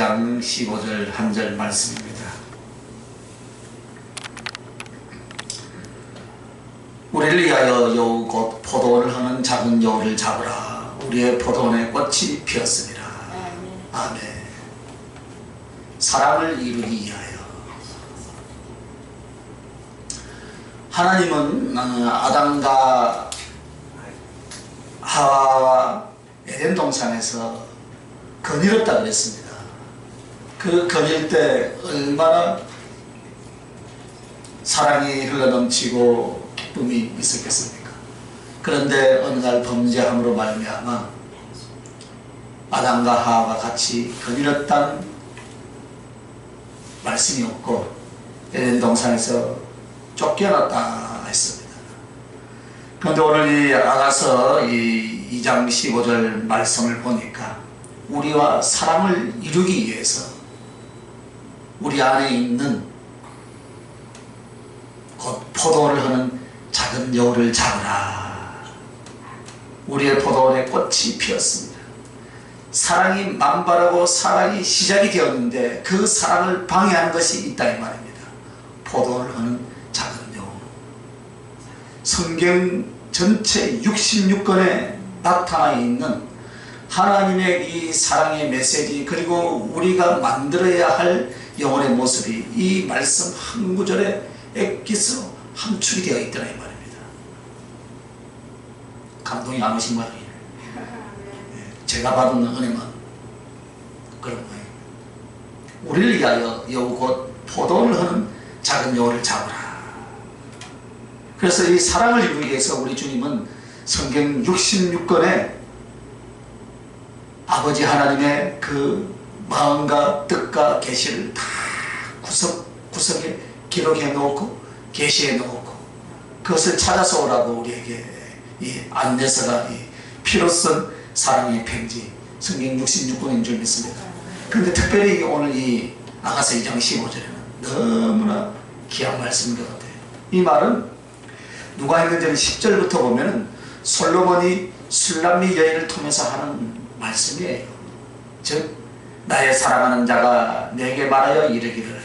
2장 15절 한 절 말씀입니다. 우리를 위하여 여우 곧 포도원을 하는 작은 여우를 잡으라. 우리의 포도원에 꽃이 피었습니다. 아멘. 사랑을 이루기 위하여. 하나님은 아담과 하와와 에덴 동산에서 거닐었다 그랬습니다. 그 거닐 때 얼마나 사랑이 흘러넘치고 기쁨이 있었겠습니까? 그런데 어느 날 범죄함으로 말미암아 아담과 하와가 같이 거닐었다는 말씀이 없고 에덴 동산에서 쫓겨났다 했습니다. 그런데 오늘 이 아가서 2장 15절 말씀을 보니까 우리와 사랑을 이루기 위해서 우리 안에 있는 곧 포도원을 하는 작은 여우를 잡으라. 우리의 포도원에 꽃이 피었습니다. 사랑이 만발하고 사랑이 시작이 되었는데 그 사랑을 방해하는 것이 있다 이 말입니다. 포도원을 하는 작은 여우. 성경 전체 66권에 나타나 있는 하나님의 이 사랑의 메시지, 그리고 우리가 만들어야 할 영혼의 모습이 이 말씀 한 구절에 엑기스로 함축이 되어 있더라 이 말입니다. 감동이 안 오신 말이에요. 제가 받은 은혜만 그런 거예요. 우리를 위하여 여우 곧 포도원을 하는 작은 여우를 잡으라. 그래서 이 사랑을 이루기 위해서 우리 주님은 성경 66권에 아버지 하나님의 그 마음과 뜻과 계시를 다 구석구석에 기록해 놓고 계시해 놓고 그것을 찾아서 오라고 우리에게 이 안내서가 이 피로 쓴 사랑의 편지 성경 66권인 줄 믿습니다. 그런데 특별히 오늘 이 아가서 2장 15절에는 너무나 귀한 말씀인 것 같아요. 이 말은 누가 했는지는 10절부터 보면은 솔로몬이 술람미 여인을 통해서 하는 말씀이에요. 즉 나의 사랑하는 자가 내게 말하여 이르기를.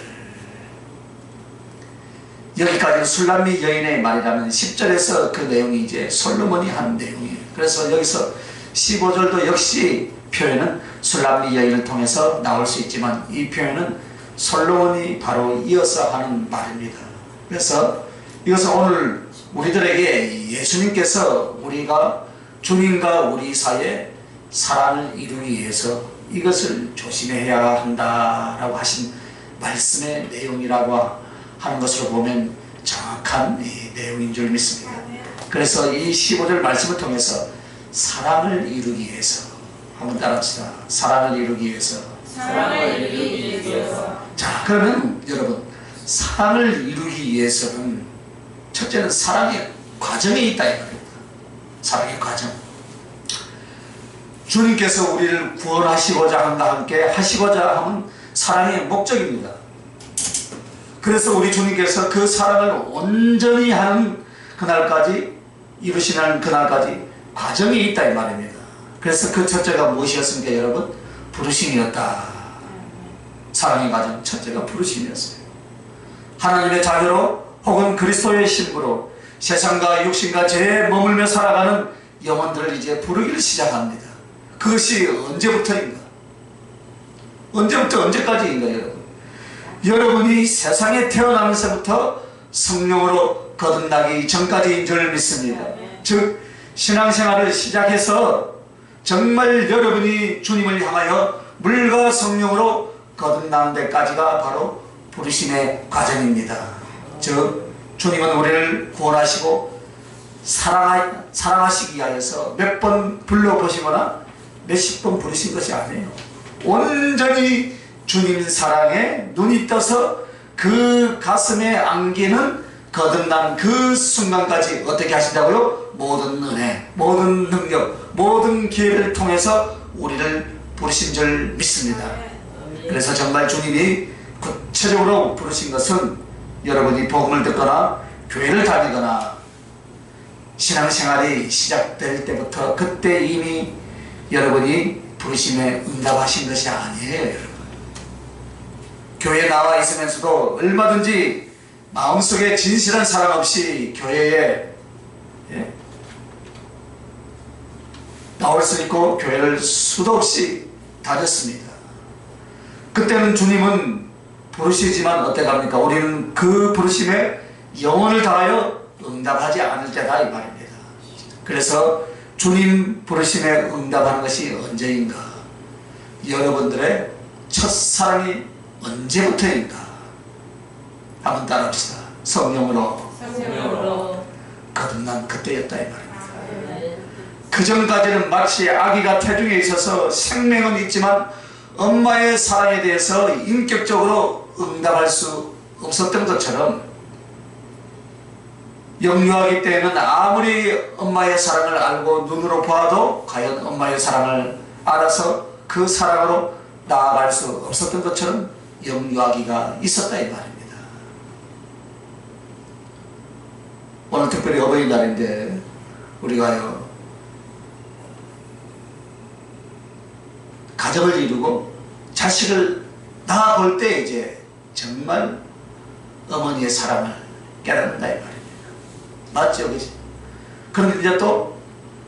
여기까지는 술람미 여인의 말이라면 10절에서 그 내용이 이제 솔로몬이 하는 내용이에요. 그래서 여기서 15절도 역시 표현은 술람미 여인을 통해서 나올 수 있지만 이 표현은 솔로몬이 바로 이어서 하는 말입니다. 그래서 이것은 오늘 우리들에게 예수님께서 우리가 주님과 우리 사이에 사랑을 이루기 위해서 이것을 조심해야 한다라고 하신 말씀의 내용이라고 하는 것으로 보면 정확한 이 내용인 줄 믿습니다. 그래서 이 15절 말씀을 통해서 사랑을 이루기 위해서 한번 따라합시다. 사랑을 이루기 위해서. 사랑을 이루기 위해서. 자, 그러면 여러분, 사랑을 이루기 위해서는 첫째는 사랑의 과정이 있다 이 말입니다. 사랑의 과정. 주님께서 우리를 구원하시고자 한다 함께 하시고자 하면 사랑의 목적입니다. 그래서 우리 주님께서 그 사랑을 온전히 하는 그날까지, 이루시는 그날까지 과정이 있다 이 말입니다. 그래서 그 첫째가 무엇이었습니까 여러분? 부르심이었다. 사랑의 과정 첫째가 부르심이었어요. 하나님의 자녀로 혹은 그리스도의 신부로 세상과 육신과 죄에 머물며 살아가는 영혼들을 이제 부르기를 시작합니다. 그것이 언제부터인가? 언제부터 언제까지인가 여러분? 여러분이 세상에 태어나면서부터 성령으로 거듭나기 전까지인 줄 믿습니다. 즉 신앙생활을 시작해서 정말 여러분이 주님을 향하여 물과 성령으로 거듭나는 데까지가 바로 부르심의 과정입니다. 즉 주님은 우리를 구원하시고 사랑하시기 위하여서 몇 번 불러보시거나 몇십 번 부르신 것이 아니에요. 온전히 주님 사랑에 눈이 떠서 그 가슴에 안기는 거듭난 그 순간까지 어떻게 하신다고요? 모든 은혜, 모든 능력, 모든 기회를 통해서 우리를 부르신 줄 믿습니다. 그래서 정말 주님이 구체적으로 부르신 것은 여러분이 복음을 듣거나 교회를 다니거나 신앙생활이 시작될 때부터 그때 이미 여러분이 부르심에 응답하신 것이 아니에요. 여러분. 교회에 나와 있으면서도 얼마든지 마음속에 진실한 사랑 없이 교회에 나올 수 있고 교회를 수도 없이 다녔습니다. 그때는 주님은 부르시지만 어떡합니까? 우리는 그 부르심에 영혼을 다하여 응답하지 않을 때다 이 말입니다. 그래서 주님 부르심에 응답하는 것이 언제인가? 여러분들의 첫사랑이 언제부터인가? 한번 따라합시다. 성령으로 거듭난 그때였다 이 말입니다. 그 전까지는 마치 아기가 태중에 있어서 생명은 있지만 엄마의 사랑에 대해서 인격적으로 응답할 수 없었던 것처럼 영유아기 때에는 아무리 엄마의 사랑을 알고 눈으로 봐도 과연 엄마의 사랑을 알아서 그 사랑으로 나아갈 수 없었던 것처럼 영유아기가 있었다 이 말입니다. 오늘 특별히 어버이날인데 우리가요 가정을 이루고 자식을 낳아볼 때 이제 정말 어머니의 사랑을 깨닫는다 이 말입니다. 맞죠? 그지? 그런데 이제 또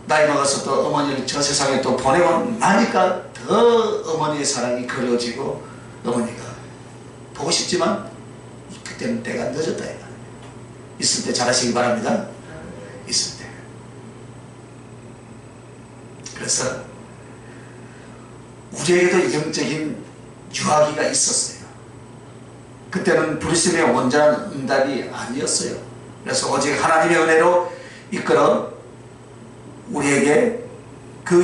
나이 먹어서 또 어머니를 저 세상에 또 보내고 나니까 더 어머니의 사랑이 그려지고 어머니가 보고 싶지만 그때는 때가 늦었다 이 말입니다. 있을 때 잘하시기 바랍니다. 있을 때. 그래서 우리에게도 영적인 유아기가 있었어요. 그때는 부르심의 온전한 응답이 아니었어요. 그래서 오직 하나님의 은혜로 이끌어 우리에게 그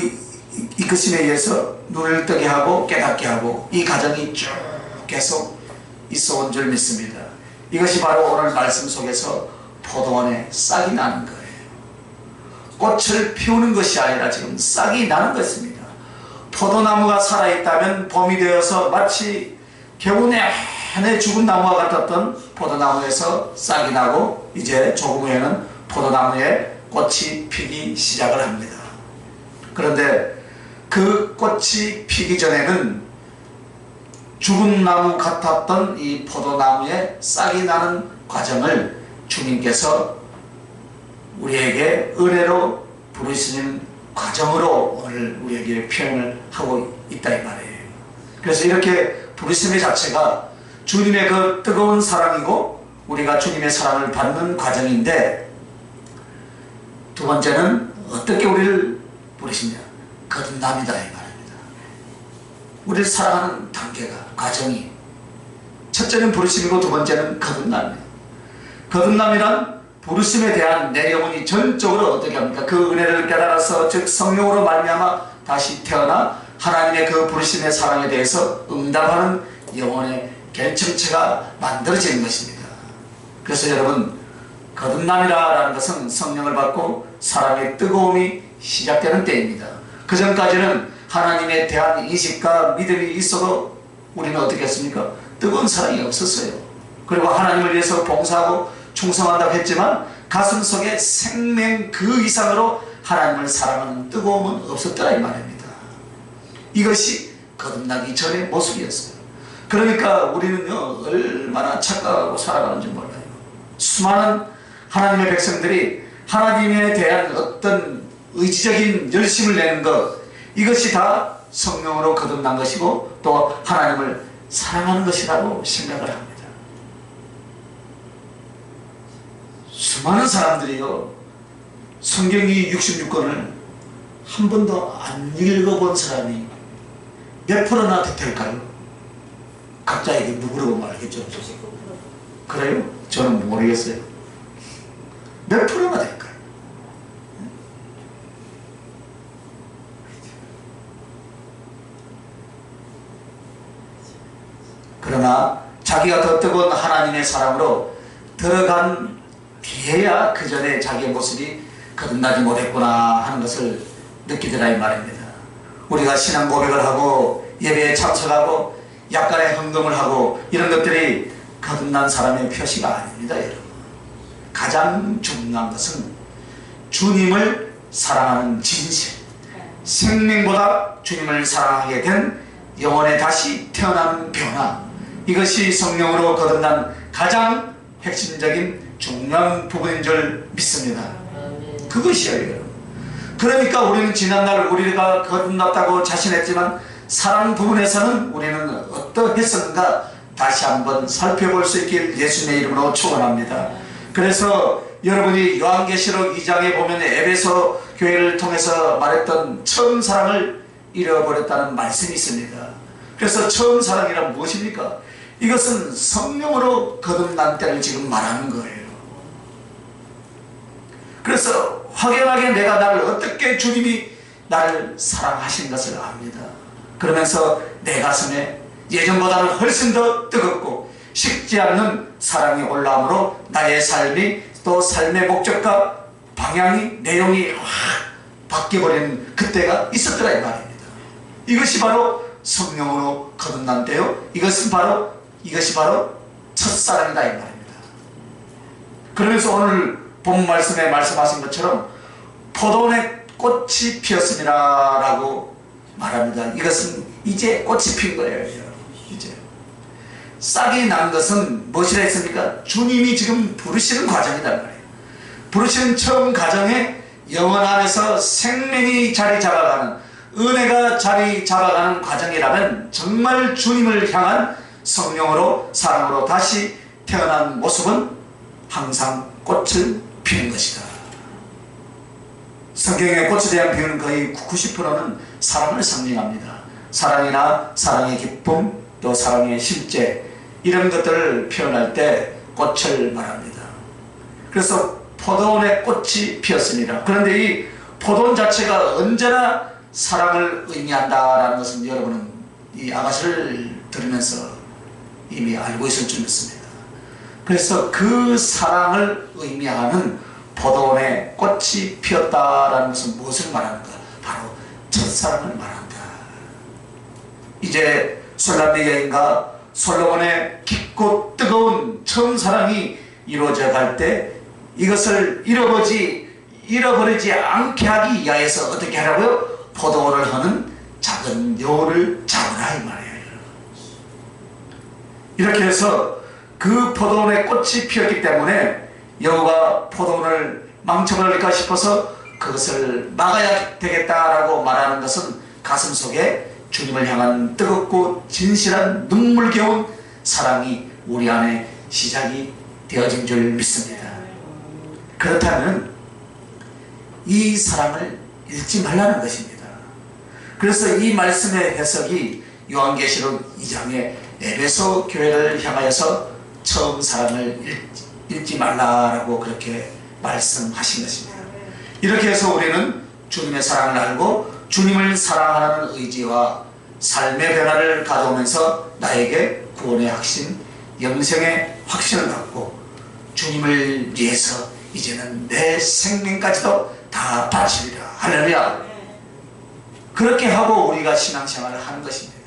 이끄심에 의해서 눈을 뜨게 하고 깨닫게 하고 이 과정이 쭉 계속 있어 온 줄 믿습니다. 이것이 바로 오늘 말씀 속에서 포도원에 싹이 나는 거예요. 꽃을 피우는 것이 아니라 지금 싹이 나는 것입니다. 포도나무가 살아있다면 봄이 되어서 마치 겨우내 내내 죽은 나무와 같았던 포도나무에서 싹이 나고 이제 조금 후에는 포도나무에 꽃이 피기 시작을 합니다. 그런데 그 꽃이 피기 전에는 죽은 나무 같았던 이 포도나무에 싹이 나는 과정을 주님께서 우리에게 은혜로 부르시는 과정으로 오늘 우리에게 표현을 하고 있다 이 말이에요. 그래서 이렇게 부르심의 자체가 주님의 그 뜨거운 사랑이고 우리가 주님의 사랑을 받는 과정인데, 두 번째는 어떻게 우리를 부르시냐? 거듭남이다 이 말입니다. 우리를 사랑하는 단계가, 과정이, 첫째는 부르심이고 두 번째는 거듭남이에요. 거듭남이란 부르심에 대한 내 영혼이 전적으로 어떻게 합니까? 그 은혜를 깨달아서 즉 성령으로 말미암아 다시 태어나 하나님의 그 부르심의 사랑에 대해서 응답하는 영혼의 결정체가 만들어지는 것입니다. 그래서 여러분, 거듭남이라는 것은 성령을 받고 사랑의 뜨거움이 시작되는 때입니다. 그 전까지는 하나님에 대한 인식과 믿음이 있어도 우리는 어떻게 했습니까? 뜨거운 사랑이 없었어요. 그리고 하나님을 위해서 봉사하고 충성한다고 했지만 가슴 속에 생명 그 이상으로 하나님을 사랑하는 뜨거움은 없었더라 이 말입니다. 이것이 거듭나기 전의 모습이었어요. 그러니까 우리는요 얼마나 착각하고 살아가는지 몰라요. 수많은 하나님의 백성들이 하나님에 대한 어떤 의지적인 열심을 내는 것, 이것이 다 성령으로 거듭난 것이고 또 하나님을 사랑하는 것이라고 생각을 합니다. 수많은 사람들이요 성경이 66권을 한 번도 안 읽어본 사람이 몇 프로나 될까요? 각자에게 물어보면 알겠죠? 그래요? 저는 모르겠어요. 몇 프로나 될까요? 그러나 자기가 더 뜨거운 하나님의 사랑으로 들어간 뒤에야 그 전에 자기의 모습이 거듭나지 못했구나 하는 것을 느끼더라 이 말입니다. 우리가 신앙 고백을 하고 예배에 참석하고 약간의 헌금을 하고 이런 것들이 거듭난 사람의 표시가 아닙니다. 여러분, 가장 중요한 것은 주님을 사랑하는 진실, 생명보다 주님을 사랑하게 된 영혼에 다시 태어나는 변화, 이것이 성령으로 거듭난 가장 핵심적인 중요한 부분인 줄 믿습니다. 그것이에요. 그러니까 우리는 지난날 우리가 거듭났다고 자신했지만 사랑 부분에서는 우리는 어떠했었는가 다시 한번 살펴볼 수 있길 예수님의 이름으로 축원합니다. 그래서 여러분이 요한계시록 2장에 보면 에베소 교회를 통해서 말했던 처음 사랑을 잃어버렸다는 말씀이 있습니다. 그래서 처음 사랑이란 무엇입니까? 이것은 성령으로 거듭난 때를 지금 말하는 거예요. 그래서 확연하게 내가 나를 어떻게 주님이 나를 사랑하신 것을 압니다. 그러면서 내 가슴에 예전보다는 훨씬 더 뜨겁고 식지 않는 사랑이 올라오므로 나의 삶이 또 삶의 목적과 방향이 내용이 확 바뀌어버리는 그때가 있었더라 이 말입니다. 이것이 바로 성령으로 거듭난 때요. 이것이 바로 첫사랑이다 이 말입니다. 그러면서 오늘 본 말씀에 말씀하신 것처럼 포도원에 꽃이 피었습니다 라고 말합니다. 이것은 이제 꽃이 핀 거예요. 이제 싹이 난 것은 무엇이라 했습니까? 주님이 지금 부르시는 과정이란 말이에요. 부르시는 처음 과정에 영혼 안에서 생명이 자리 잡아가는, 은혜가 자리 잡아가는 과정이라면 정말 주님을 향한 성령으로 사랑으로 다시 태어난 모습은 항상 꽃을 피는 것이다. 성경의 꽃에 대한 비유는 거의 90%는 사랑을 상징합니다. 사랑이나 사랑의 기쁨, 또 사랑의 실제, 이런 것들을 표현할 때 꽃을 말합니다. 그래서 포도원에 꽃이 피었습니다. 그런데 이 포도원 자체가 언제나 사랑을 의미한다라는 것은 여러분은 이 아가씨를 들으면서 이미 알고 있을 줄 믿습니다. 그래서 그 사랑을 의미하는 포도원에 꽃이 피었다라는 것은 무엇을 말하는가? 바로 첫사랑을 말한다. 이제 술람미 여인과 솔로몬의 깊고 뜨거운 처음 사랑이 이루어져 갈 때 이것을 잃어버리지 않게 하기 위하여서 어떻게 하라고요? 포도원을 하는 작은 여우를 잡으라 이 말이에요. 이렇게 해서 그 포도원에 꽃이 피었기 때문에 여우가 포도원을 망쳐버릴까 싶어서 그것을 막아야 되겠다라고 말하는 것은 가슴속에 주님을 향한 뜨겁고 진실한 눈물겨운 사랑이 우리 안에 시작이 되어진 줄 믿습니다. 그렇다면 이 사랑을 잃지 말라는 것입니다. 그래서 이 말씀의 해석이 요한계시록 2장의 에베소 교회를 향하여서 처음 사랑을 잃지 말라라고 그렇게 말씀하신 것입니다. 이렇게 해서 우리는 주님의 사랑을 알고 주님을 사랑하는 의지와 삶의 변화를 가져오면서 나에게 구원의 확신, 영생의 확신을 갖고 주님을 위해서 이제는 내 생명까지도 다 바치리라. 할렐루야. 그렇게 하고 우리가 신앙생활을 하는 것입니다.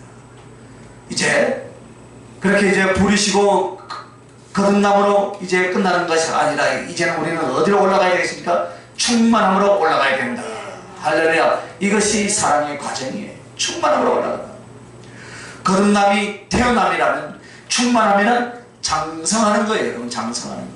이제 그렇게 이제 부리시고 거듭남으로 이제 끝나는 것이 아니라 이제는 우리는 어디로 올라가야 되겠습니까? 충만함으로 올라가야 된다. 할렐루야. 이것이 사랑의 과정이에요. 충만함으로 올라간다. 거듭남이 태어남이라면 충만함에는 장성하는 거예요. 여러분, 장성하는 거.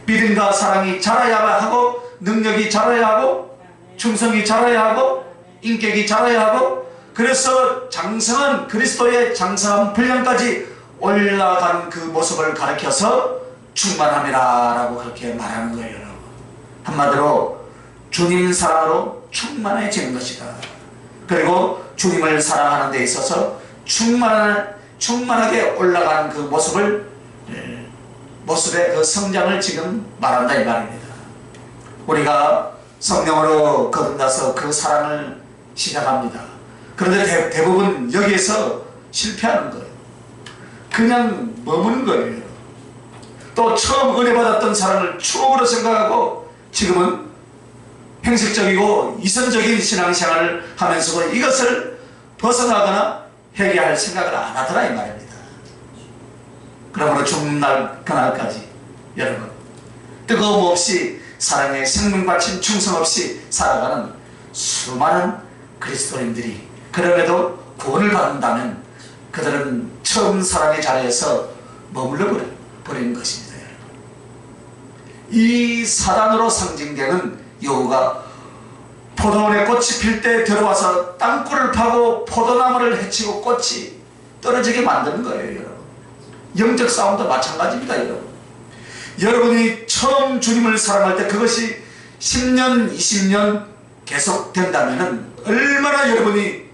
믿음과 사랑이 자라야 하고, 능력이 자라야 하고, 충성이 자라야 하고, 인격이 자라야 하고, 그래서 장성한 그리스도의 장성한 분량까지 올라가는 그 모습을 가리켜서 충만함이라 라고 그렇게 말하는 거예요. 여러분. 한마디로 주님 사랑으로 충만해지는 것이다. 그리고 주님을 사랑하는 데 있어서 충만하게 올라가는 그 모습의 그 성장을 지금 말한다 이 말입니다. 우리가 성령으로 거듭나서 그 사랑을 시작합니다. 그런데 대부분 여기에서 실패하는 거예요. 그냥 머무는 거예요. 또 처음 은혜 받았던 사랑을 추억으로 생각하고 지금은 형식적이고 이성적인 신앙생활을 하면서도 이것을 벗어나거나 회개할 생각을 안 하더라 이 말입니다. 그러므로 죽는 날 그날까지 여러분 뜨거움 없이 사랑에 생명 바친 충성 없이 살아가는 수많은 그리스도인들이 그럼에도 구원을 받는다면 그들은 처음 사랑의 자리에서 머물러 버리는 것입니다. 이 사단으로 상징되는 여우가 포도원에 꽃이 필 때 들어와서 땅굴을 파고 포도나무를 해치고 꽃이 떨어지게 만드는 거예요, 여러분. 영적 싸움도 마찬가지입니다, 여러분. 여러분이 처음 주님을 사랑할 때 그것이 10년, 20년 계속 된다면 얼마나 여러분이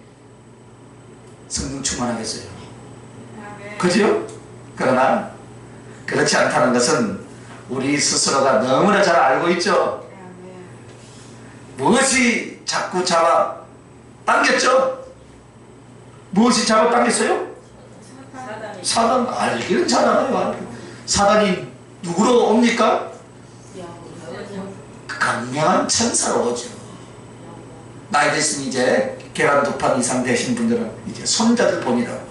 성령 충만하겠어요. 그죠? 그러나 그렇지 않다는 것은 우리 스스로가 너무나 잘 알고 있죠. 무엇이 자꾸 잡아 당겼죠? 무엇이 잡아 당겼어요? 사단. 알기는 잘 알아요. 사단이 누구로 옵니까? 강력한 천사로 오죠. 나이 됐으면 이제 계란 2판 이상 되신 분들은 이제 손자들 보니라고.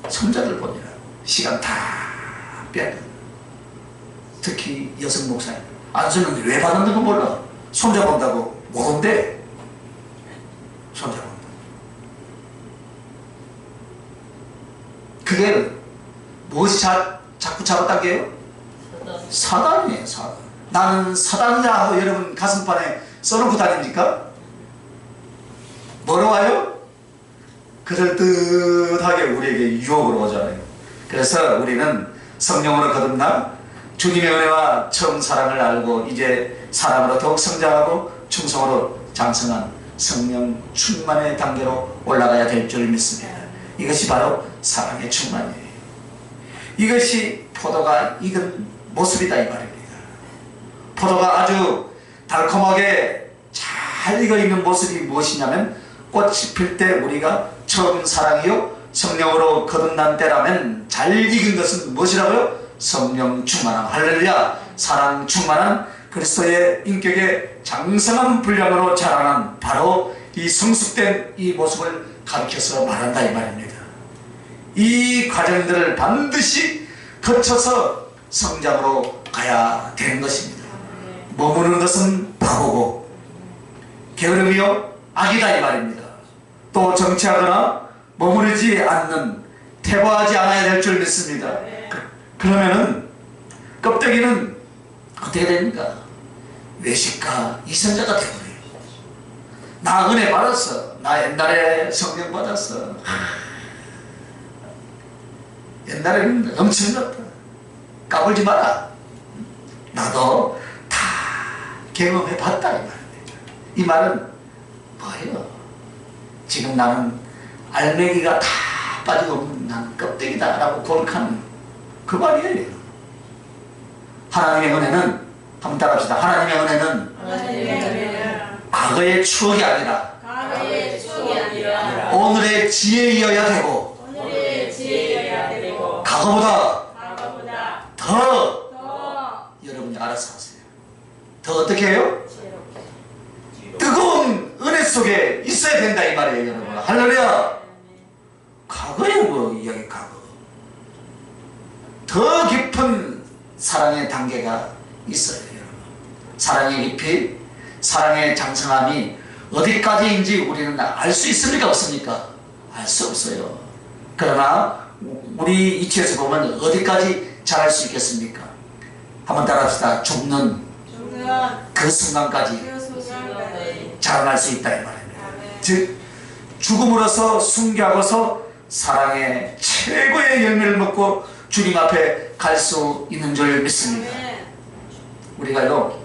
손자들 보니라고. 시간 다 빼는. 특히 여성 목사님. 안수는 왜 받는다고 몰라. 손자 본다고 모른대. 손자 본다. 그게 무엇이 자꾸 잡아당겨요? 사단이에요, 사단. 나는 사단이다 하고 여러분 가슴판에 써놓고 다닙니까? 뭐로 와요? 그럴듯하게 우리에게 유혹으로 오잖아요. 그래서 우리는 성령으로 거듭나 주님의 은혜와 처음 사랑을 알고 이제 사랑으로 더욱 성장하고 충성으로 장성한 성령 충만의 단계로 올라가야 될 줄 믿습니다. 이것이 바로 사랑의 충만이에요. 이것이 포도가 익은 모습이다 이 말입니다. 포도가 아주 달콤하게 잘 익어있는 모습이 무엇이냐면 꽃이 필 때 우리가 처음 사랑이요 성령으로 거듭난 때라면 잘 익은 것은 무엇이라고요? 성령 충만함. 할렐루야. 사랑 충만한 그리스도의 인격의 장성한 분량으로 자라난 바로 이 성숙된 이 모습을 가르쳐서 말한다 이 말입니다. 이 과정들을 반드시 거쳐서 성장으로 가야 되는 것입니다. 머무르는 것은 바보고 게으름이요 악이다 이 말입니다. 또 정치하거나 머무르지 않는 퇴보하지 않아야 될 줄 믿습니다. 그러면은 껍데기는 어떻게 됩니까? 외식가 이선자가 되어버려요. 나 은혜 받았어. 나 옛날에 성령 받았어. 옛날에는 엄청났다. 까불지 마라. 나도 다 경험해 봤다 이 말입니다. 이 말은 뭐예요? 지금 나는 알맹이가 다 빠지고 없는 난 껍데기다 라고 고백하는 그 말이에요. 하나님의 은혜는 한번 따라합시다. 하나님의 은혜는 과거의 추억이 아니라 오늘의 지혜이어야 되고 과거보다 더 여러분이 알아서 하세요. 더 어떻게 해요? 뜨거운 은혜 속에 있어야 된다 이 말이에요 여러분. 할렐루야. 과거에 뭐 이야기 과거. 더 깊은 사랑의 단계가 있어요 여러분. 사랑의 깊이, 사랑의 장성함이 어디까지인지 우리는 알 수 있습니까 없습니까? 알 수 없어요. 그러나 우리 이치에서 보면 어디까지 잘할 수 있겠습니까? 한번 따라합시다. 죽는 그 순간까지 자라날 수 있다 이 말입니다. 즉 죽음으로써 순교하고서 사랑의 최고의 열매를 먹고 주님 앞에 갈 수 있는 줄 믿습니다. 우리가요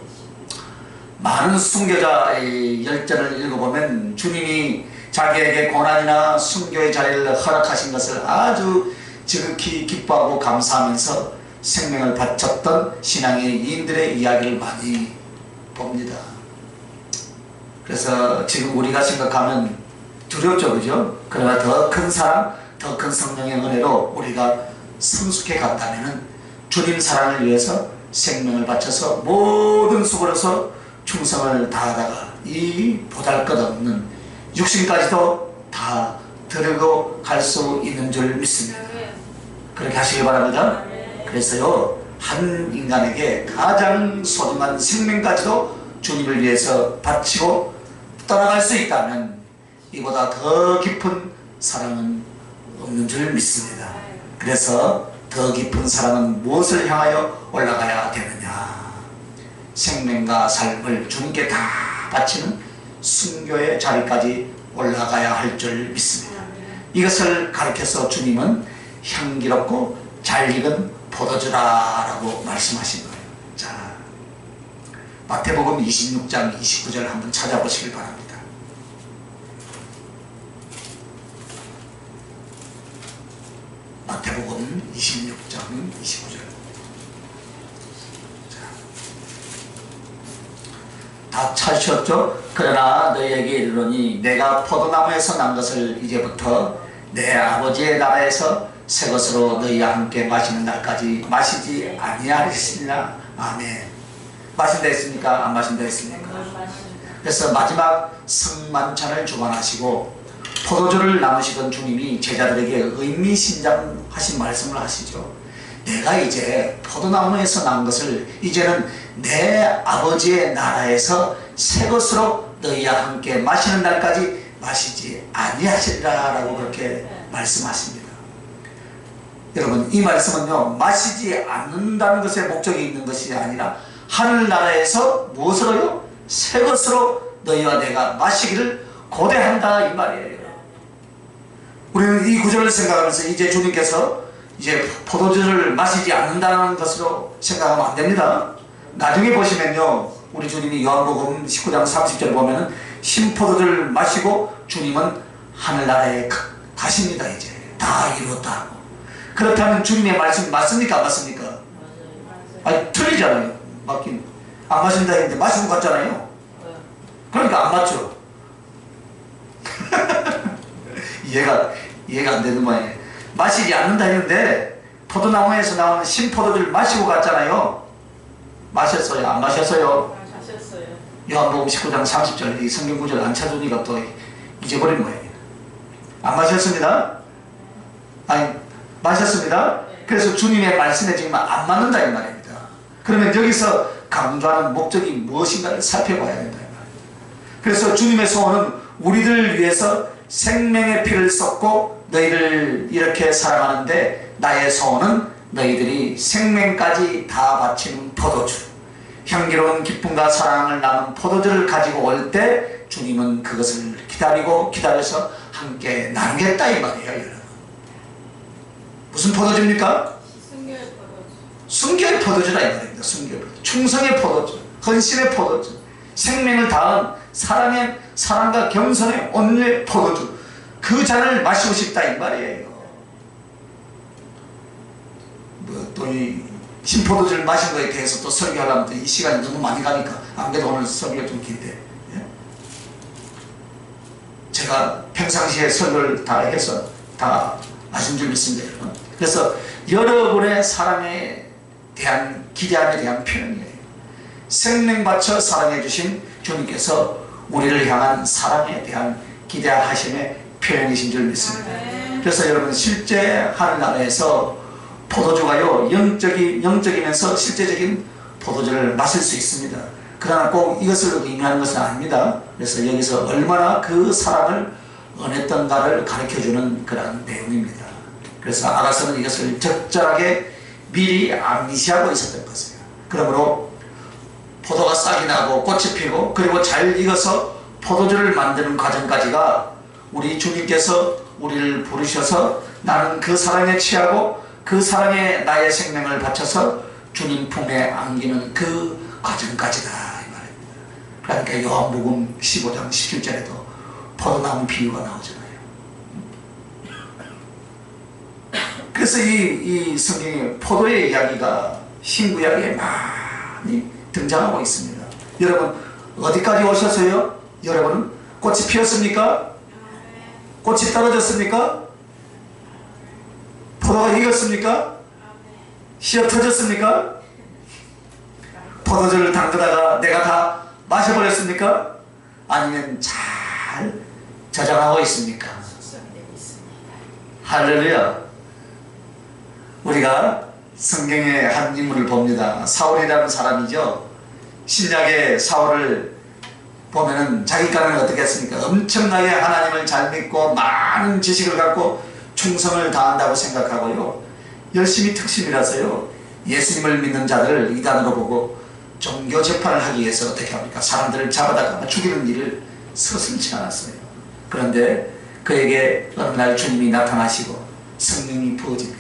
많은 순교자의 열전을 읽어보면 주님이 자기에게 고난이나 순교의 자리를 허락하신 것을 아주 지극히 기뻐하고 감사하면서 생명을 바쳤던 신앙의 이인들의 이야기를 많이 봅니다. 그래서 지금 우리가 생각하면 두렵죠, 그죠? 그러나 더 큰 사랑, 더 큰 성령의 은혜로 우리가 성숙해 갔다면 주님 사랑을 위해서 생명을 바쳐서 모든 수고로서 충성을 다하다가 이 보잘것없는 육신까지도 다 들고 갈 수 있는 줄 믿습니다. 그렇게 하시기 바랍니다. 그래서요 한 인간에게 가장 소중한 생명까지도 주님을 위해서 바치고 떠나갈 수 있다면 이보다 더 깊은 사랑은 없는 줄 믿습니다. 그래서 더 깊은 사랑은 무엇을 향하여 올라가야 되느냐? 생명과 삶을 주님께 다 바치는 순교의 자리까지 올라가야 할 줄 믿습니다. 이것을 가르쳐서 주님은 향기롭고 잘 익은 포도주라라고 말씀하신 거예요. 자, 마태복음 26장 29절 한번 찾아보시길 바랍니다. 마태복음 26장 29절. 다 찾으셨죠? 그러나 너희에게 이르노니 내가 포도나무에서 난 것을 이제부터 내 아버지의 나라에서 새 것으로 너희와 함께 마시는 날까지 마시지 아니하리시리라. 아멘. 마신다 했습니까? 안 마신다 했습니까? 그래서 마지막 성만찬을 주관하시고 포도주를 나누시던 주님이 제자들에게 의미심장하신 말씀을 하시죠. 내가 이제 포도나무에서 난 것을 이제는 내 아버지의 나라에서 새 것으로 너희와 함께 마시는 날까지 마시지 아니하시리라 라고 그렇게 말씀하십니다. 여러분, 이 말씀은요, 마시지 않는다는 것에 목적이 있는 것이 아니라 하늘나라에서 무엇으로요? 새 것으로 너희와 내가 마시기를 고대한다 이 말이에요. 우리는 이 구절을 생각하면서 이제 주님께서 이제 포도주를 마시지 않는다는 것으로 생각하면 안 됩니다. 나중에 보시면요, 우리 주님이 요한복음 19장 30절 보면은 신포도주를 마시고 주님은 하늘나라에 가십니다. 이제 다 이루었다 하고. 그렇다면 주님의 말씀 맞습니까? 안 맞습니까? 아니, 틀리잖아요. 맞긴 안 마신다 했는데 마시고 갔잖아요. 그러니까 안 맞죠. 이해가 안 되는 모양이에요. 마시지 않는다 했는데 포도나무에서 나오는 신포도주를 마시고 갔잖아요. 마셨어요? 안 마셨어요? 마셨어요. 요한복음 19장 30절 이 성경 구절 안 찾으니까 또 잊어버린 모양이에요. 안 마셨습니다? 아니, 마셨습니다? 그래서 주님의 말씀에 지금 안 맞는다 이 말입니다. 그러면 여기서 강조하는 목적이 무엇인가를 살펴봐야 된다 이 말입니다. 그래서 주님의 소원은 우리들을 위해서 생명의 피를 쏟고 너희를 이렇게 사랑하는데 나의 소원은 너희들이 생명까지 다 바치는 포도주, 향기로운 기쁨과 사랑을 나눈 포도주를 가지고 올 때 주님은 그것을 기다려서 함께 나누겠다 이 말이에요. 여러분, 무슨 포도주입니까? 순교의 포도주. 순교의 포도주라 이 말입니다. 순교의 포도주, 충성의 포도주, 헌신의 포도주, 생명을 다한 사랑과 겸손의 온유의 포도주, 그 잔을 마시고 싶다 이 말이에요. 또 이 신포도주를 마신 것에 대해서 또 설교하려면 또 이 시간이 너무 많이 가니까 안 그래도 오늘 설교가 좀 긴데, 예? 제가 평상시에 설교를 다 해서 다 아신 줄 믿습니다. 여러분. 그래서 여러분의 사랑에 대한 기대함에 대한 표현이에요. 생명 바쳐 사랑해 주신 주님께서 우리를 향한 사랑에 대한 기대하심의 표현이신 줄 믿습니다. 그래서 여러분, 실제 하늘나라에서 포도주가요, 영적이면서 실제적인 포도주를 마실 수 있습니다. 그러나 꼭 이것을 의미하는 것은 아닙니다. 그래서 여기서 얼마나 그 사랑을 은했던가를 가르쳐주는 그런 내용입니다. 그래서 아가서는 이것을 적절하게 미리 암시하고 있었던 것이에요. 그러므로 포도가 싹이 나고 꽃이 피고 그리고 잘 익어서 포도주를 만드는 과정까지가 우리 주님께서 우리를 부르셔서 나는 그 사랑에 취하고 그 사랑에 나의 생명을 바쳐서 주님 품에 안기는 그 과정까지다 이 말입니다. 그러니까 요한복음 15장 17절에도 포도나무 비유가 나오잖아요. 그래서 이 성경에 포도의 이야기가 신구약에 많이 등장하고 있습니다. 여러분, 어디까지 오셨어요? 여러분은 꽃이 피었습니까? 꽃이 떨어졌습니까? 포도가 익었습니까? 씨어 터졌습니까? 포도주를 담그다가 내가 다 마셔버렸습니까? 아니면 잘 저장하고 있습니까? 할렐루야. 우리가 성경의 한 인물을 봅니다. 사울이라는 사람이죠. 신약의 사울을 보면은 자기가는 어떻게 했습니까? 엄청나게 하나님을 잘 믿고 많은 지식을 갖고 충성을 다한다고 생각하고요. 열심히 특심이라서요, 예수님을 믿는 자들을 이단으로 보고 종교 재판을 하기 위해서 어떻게 합니까? 사람들을 잡아다가 죽이는 일을 서슴지 않았어요. 그런데 그에게 어느 날 주님이 나타나시고 성령이 부어집니다.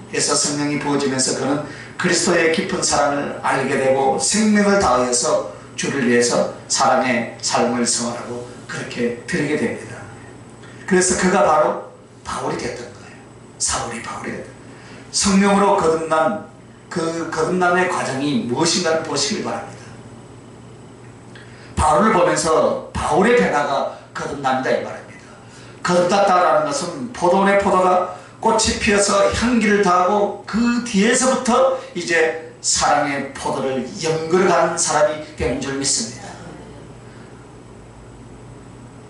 그래서 성령이 부어지면서 그는 그리스도의 깊은 사랑을 알게 되고 생명을 다하여서 주를 위해서 사랑의 삶을 생활하고 그렇게 드리게 됩니다. 그래서 그가 바로 바울이 됐던 거예요. 사울이 바울이 됐던 거예요. 성령으로 거듭난 그 거듭남의 과정이 무엇인가를 보시길 바랍니다. 바울을 보면서 바울의 변화가 거듭난다 이 말입니다. 거듭났다라는 것은 포도원의 포도가 꽃이 피어서 향기를 더하고 그 뒤에서부터 이제 사랑의 포도를 연결하는 사람이 되는 줄 믿습니다.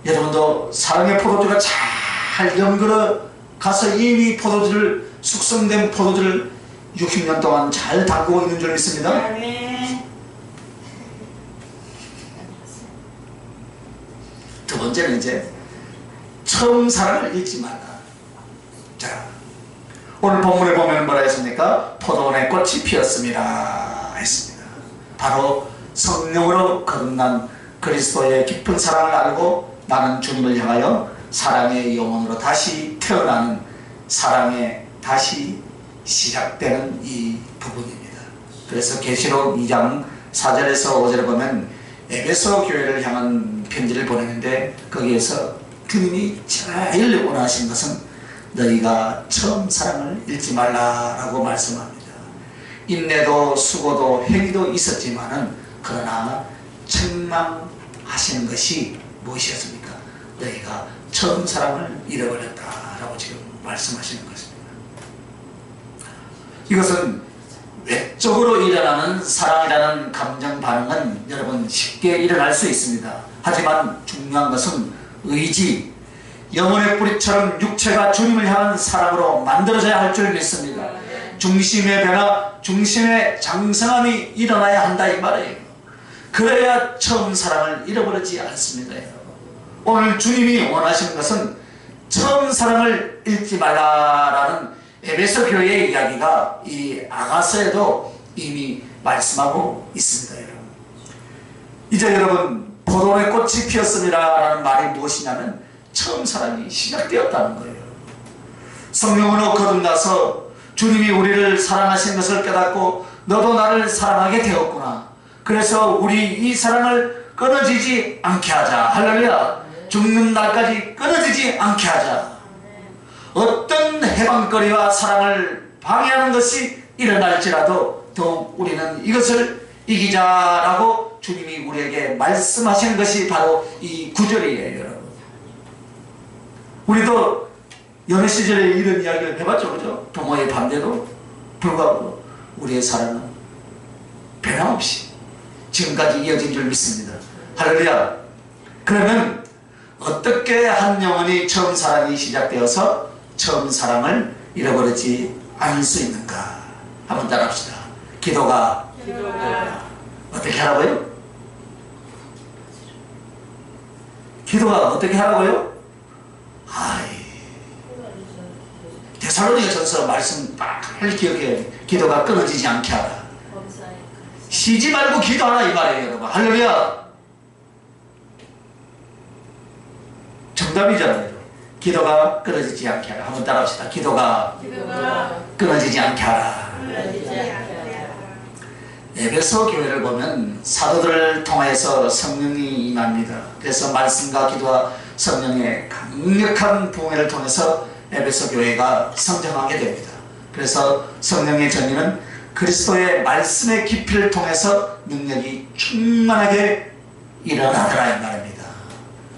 여러분도 사랑의 포도주가 잘 연결어 가서 이미 포도주를 숙성된 포도주를 60년 동안 잘 담그고 있는 줄 믿습니다. 아멘. 두 번째는 이제 처음 사랑을 잊지 말라. 자, 오늘 본문에 보면 뭐라 했습니까? 포도원에 꽃이 피었습니다 했습니다. 바로 성령으로 거듭난 그리스도의 깊은 사랑을 알고 나는 주님을 향하여 사랑의 영혼으로 다시 태어나는 사랑의 다시 시작되는 이 부분입니다. 그래서 계시록 2장 4절에서 5절에 보면 에베소 교회를 향한 편지를 보내는데 거기에서 주님이 제일 원하신 것은 너희가 처음 사랑을 잃지 말라라고 말씀합니다. 인내도 수고도 행위도 있었지만은 그러나 책망하시는 것이 무엇이었습니까? 너희가 처음 사랑을 잃어버렸다라고 지금 말씀하시는 것입니다. 이것은 외적으로 일어나는 사랑이라는 감정 반응은 여러분 쉽게 일어날 수 있습니다. 하지만 중요한 것은 의지, 영혼의 뿌리처럼 육체가 주님을 향한 사랑으로 만들어져야 할 줄 믿습니다. 중심의 변화, 중심의 장성함이 일어나야 한다 이 말이에요. 그래야 처음 사랑을 잃어버리지 않습니다. 오늘 주님이 원하시는 것은 처음 사랑을 잃지 말라라는 에베소 교회의 이야기가 이 아가서에도 이미 말씀하고 있습니다. 여러분. 이제 여러분 포도원에 꽃이 피었습니다라는 말이 무엇이냐면 처음 사랑이 시작되었다는 거예요. 성령으로 거듭나서 주님이 우리를 사랑하신 것을 깨닫고 너도 나를 사랑하게 되었구나. 그래서 우리 이 사랑을 끊어지지 않게 하자. 할렐루야. 죽는 날까지 끊어지지 않게 하자. 어떤 해방거리와 사랑을 방해하는 것이 일어날지라도 더욱 우리는 이것을 이기자라고 주님이 우리에게 말씀하시는 것이 바로 이 구절이에요. 여러분. 우리도 연애 시절에 이런 이야기를 해봤죠. 그죠? 부모의 반대도 불구하고 우리의 사랑은 변함없이 지금까지 이어진 줄 믿습니다. 할렐루야. 그러면 어떻게 한 영혼이 처음 사랑이 시작되어서 처음 사랑을 잃어버리지 않을 수 있는가? 한번 따라합시다. 기도가 어떻게 하라고요? 기도가 어떻게 하라고요? 데살로니가전서 말씀 빨리 기억해야 돼. 기도가 끊어지지 않게 하라. 쉬지 말고 기도하라 이 말이에요. 여러분. 할렐루야. 정답이잖아요. 기도가 끊어지지 않게 하라. 한번 따라합시다. 기도가 끊어지지 않게 하라. 에베소 교회를 보면 사도들을 통해서 성령이 임합니다. 그래서 말씀과 기도와 성령의 강력한 부흥회를 통해서 에베소 교회가 성장하게 됩니다. 그래서 성령의 전이는 그리스도의 말씀의 깊이를 통해서 능력이 충만하게 일어나더라 이 말입니다.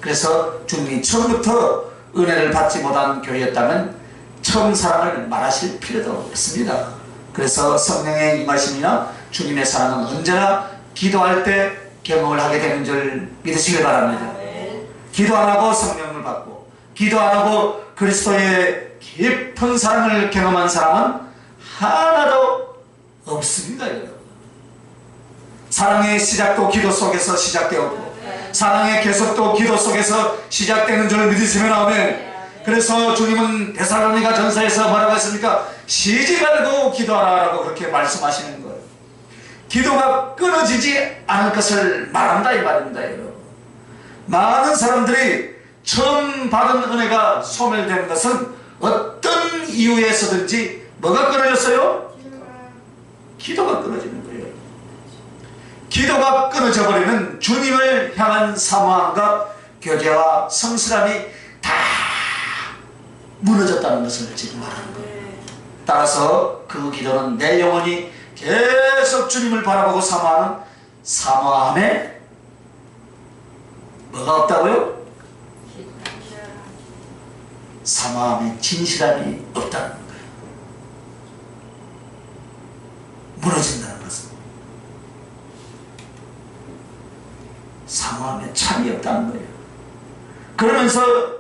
그래서 주님이 처음부터 은혜를 받지 못한 교회였다면 처음 사랑을 말하실 필요도 없습니다. 그래서 성령의 임하심이나 주님의 사랑은 언제나 기도할 때 경험을 하게 되는 줄 믿으시길 바랍니다. 기도 안 하고 성령을 받고 기도 안 하고 그리스도의 깊은 사랑을 경험한 사람은 하나도 없습니다. 여러분. 사랑의 시작도 기도 속에서 시작되었고 사랑의 계속도 기도 속에서 시작되는 줄 믿으시면 아멘. 그래서 주님은 데살로니가 전서에서 뭐라고 했습니까? 쉬지 말고 기도하라고 그렇게 말씀하시는 거예요. 기도가 끊어지지 않을 것을 말한다 이 말입니다. 여러분, 많은 사람들이 처음 받은 은혜가 소멸되는 것은 어떤 이유에서든지 뭐가 끊어졌어요? 기도가 끊어지는 거예요. 기도가 끊어져 버리면 주님을 향한 사모함과 교제와 성실함이 다 무너졌다는 것을 지금 말하는 거예요. 따라서 그 기도는 내 영혼이 계속 주님을 바라보고 사모하는 사모함에 뭐가 없다고요? 사모함에 진실함이 없다는 거예요. 무너진다는 것은 사모함에 참이 없다는 거예요. 그러면서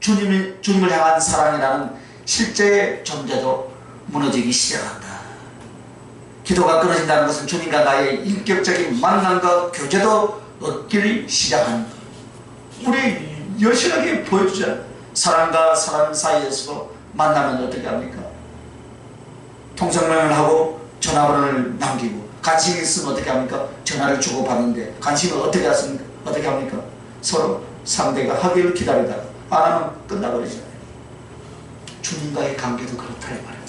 주님을 향한 사랑이라는 실제의 존재도 무너지기 시작한다. 기도가 끊어진다는 것은 주님과 나의 인격적인 만남과 교제도 얻기 시작한다. 우리 여실하게 보여주자. 사람과 사람 사이에서도 만나면 어떻게 합니까? 통성명을 하고 전화번호를 남기고, 관심이 있으면 어떻게 합니까? 전화를 주고받는데 관심을 어떻게 하십니까? 어떻게 합니까? 서로 상대가 하기를 기다리다가 안 하면 끝나버리잖아요. 주님과의 관계도 그렇다 이 말입니다.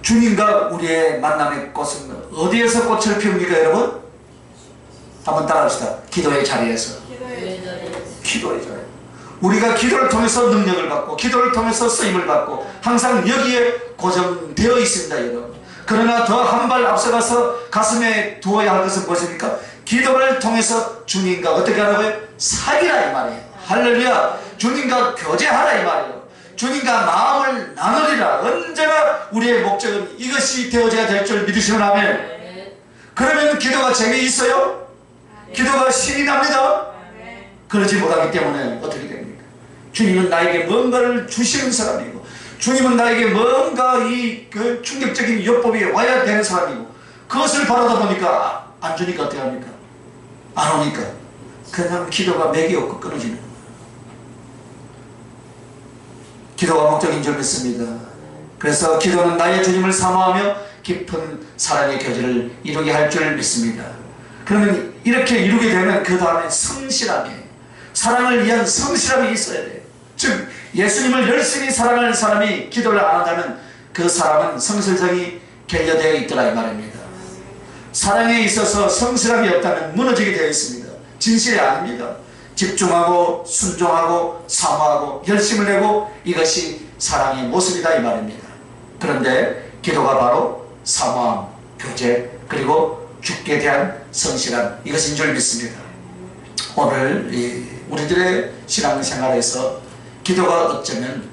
주님과 우리의 만남의 꽃은 어디에서 꽃을 피웁니까 여러분? 한번 따라합시다. 기도의 자리에서. 기도의 자리. 우리가 기도를 통해서 능력을 받고 기도를 통해서 쓰임을 받고 항상 여기에 고정되어 있습니다 여러분. 그러나 더 한 발 앞서가서 가슴에 두어야 할 것은 무엇입니까? 기도를 통해서 주님과 어떻게 하라고요? 사귀라 이 말이에요. 할렐루야. 주님과 교제하라 이 말이에요. 주님과 마음을 나누리라. 언제나 우리의 목적은 이것이 되어져야 될 줄 믿으시면 아멘. 그러면 기도가 재미있어요? 기도가 신이 납니다. 그러지 못하기 때문에 어떻게 됩니까? 주님은 나에게 뭔가를 주시는 사람이고, 주님은 나에게 뭔가 그 충격적인 요법이 와야 되는 사람이고, 그것을 바라다 보니까 안 주니까 어떻게 합니까? 안 오니까 그냥 기도가 맥이 없고 끊어지는 거예요. 기도가 목적인 줄 믿습니다. 그래서 기도는 나의 주님을 사모하며 깊은 사랑의 교제를 이루게 할 줄 믿습니다. 그러면 이렇게 이루게 되면 그 다음에 성실함이에요. 사랑을 위한 성실함이 있어야 돼요. 즉 예수님을 열심히 사랑하는 사람이 기도를 안 한다면 그 사람은 성실성이 결여되어 있더라 이 말입니다. 사랑에 있어서 성실함이 없다면 무너지게 되어 있습니다. 진실이 아닙니다. 집중하고 순종하고 사모하고 열심을 내고 이것이 사랑의 모습이다 이 말입니다. 그런데 기도가 바로 사모함, 교제, 그리고 주께 대한 성실함, 이것인 줄 믿습니다. 오늘 우리들의 신앙생활에서 기도가 어쩌면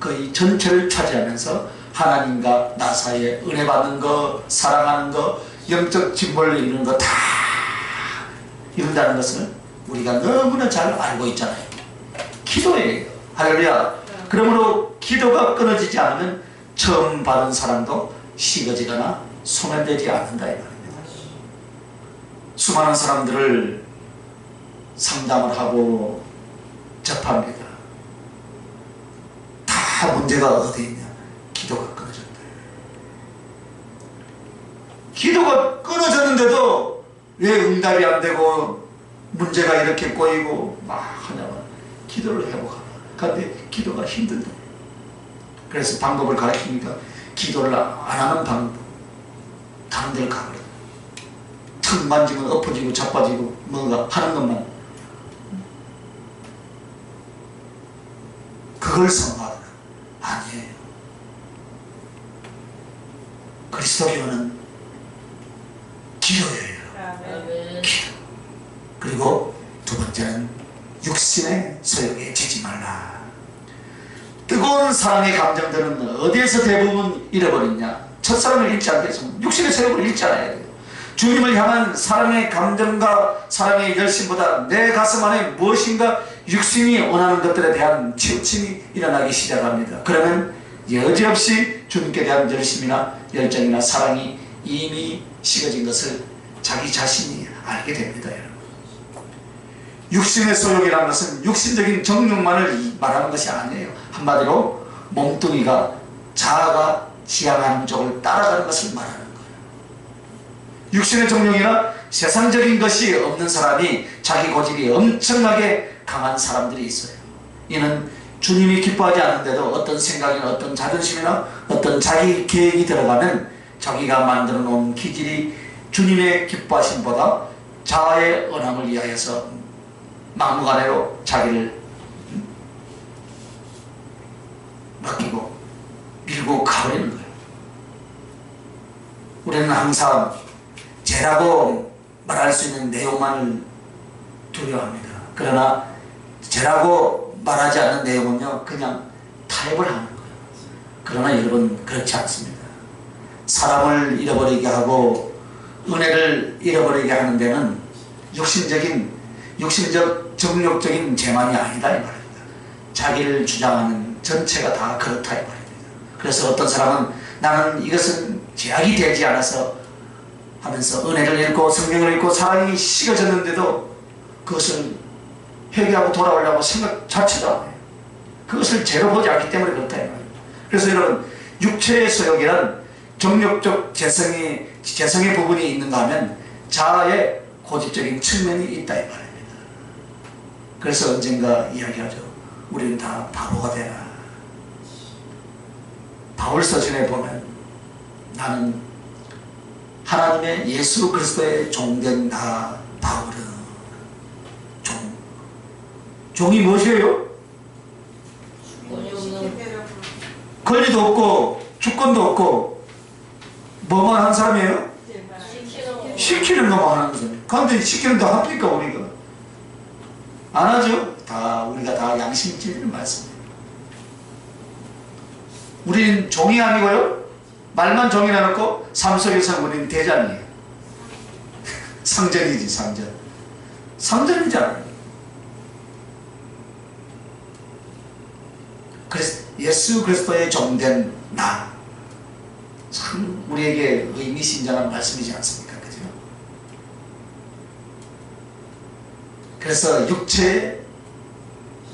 거의 전체를 차지하면서 하나님과 나 사이에 은혜 받는 거, 사랑하는 거, 영적 진보를 이루는 거 다 이룬다는 것을 우리가 너무나 잘 알고 있잖아요. 기도예요. 할렐루야. 그러므로 기도가 끊어지지 않으면 처음 받은 사람도 식어지거나 소멸되지 않는다 이 말입니다. 수많은 사람들을 상담을 하고 접합니다. 다 문제가 어디 있냐? 기도가 끊어졌다. 기도가 끊어졌는데도 왜 응답이 안 되고 문제가 이렇게 꼬이고 막 하냐면 기도를 회복하라. 그런데 기도가 힘들다. 그래서 방법을 가르치니까 기도를 안 하는 방법, 다른 데를 가버려. 턱 만지면 엎어지고 자빠지고 뭔가 하는 것만, 그걸 선호하라. 아니에요. 그리스도교는 기도예요. 기도. 그리고 두 번째는 육신의 소욕에 지지 말라. 뜨거운 사랑의 감정들은 어디에서 대부분 잃어버리냐? 첫사랑을 잃지 않겠습니다. 육신의 소욕을 잃지 않아야 돼요. 주님을 향한 사랑의 감정과 사랑의 열심보다 내 가슴 안에 무엇인가 육신이 원하는 것들에 대한 치우침이 일어나기 시작합니다. 그러면 여지없이 주님께 대한 열심이나 열정이나 사랑이 이미 식어진 것을 자기 자신이 알게 됩니다. 여러분. 육신의 소욕이라는 것은 육신적인 정욕만을 말하는 것이 아니에요. 한마디로 몸뚱이가 자아가 지향하는 쪽을 따라가는 것을 말하는 거예요. 육신의 정욕이나 세상적인 것이 없는 사람이 자기 고집이 엄청나게 강한 사람들이 있어요. 이는 주님이 기뻐하지 않는데도 어떤 생각이나 어떤 자존심이나 어떤 자기 계획이 들어가면 자기가 만들어 놓은 기질이 주님의 기뻐하심보다 자아의 언함을 위하여서 막무가내로 자기를 맡기고 밀고 가버리는 거예요. 우리는 항상 죄라고 말할 수 있는 내용만을 두려워합니다. 그러나 죄라고 말하지 않는 내용은요, 그냥 타협을 하는 거예요. 그러나 여러분, 그렇지 않습니다. 사람을 잃어버리게 하고 은혜를 잃어버리게 하는 데는 육신적 정욕적인 죄만이 아니다 이 말입니다. 자기를 주장하는 전체가 다 그렇다 이 말입니다. 그래서 어떤 사람은 나는 이것은 죄악이 되지 않아서 하면서 은혜를 읽고 성경을 읽고 사랑이 식어졌는데도 그것을 회개하고 돌아오려고 생각 자체도 안 해요. 그것을 죄로 보지 않기 때문에 그렇다 이 말입니다. 그래서 여러분, 육체의 소욕이란 정욕적 재성의 부분이 있는가 하면 자아의 고집적인 측면이 있다 이 말입니다. 그래서 언젠가 이야기하죠. 우리는 다 바보가 되나. 바울서신에 보면 나는 하나님의 예수 그리스도의 종된 나 바울은 종이 무엇이에요? 권리도 없고 주권도 없고 뭐만 한 사람이에요? 시키는 것만 하는 거죠. 그런데 시키는 거 합니까 우리가? 안 하죠? 우리가 다 양심적인 말씀입니다. 우리는 종이 아니고요, 말만 종이라 놓고 삶 속에서 우리는 대장이에요. 상전이지, 상전이잖아요. 예수 그리스도의 종된 나, 참 우리에게 의미심장한 말씀이지 않습니까? 그죠? 그래서 육체의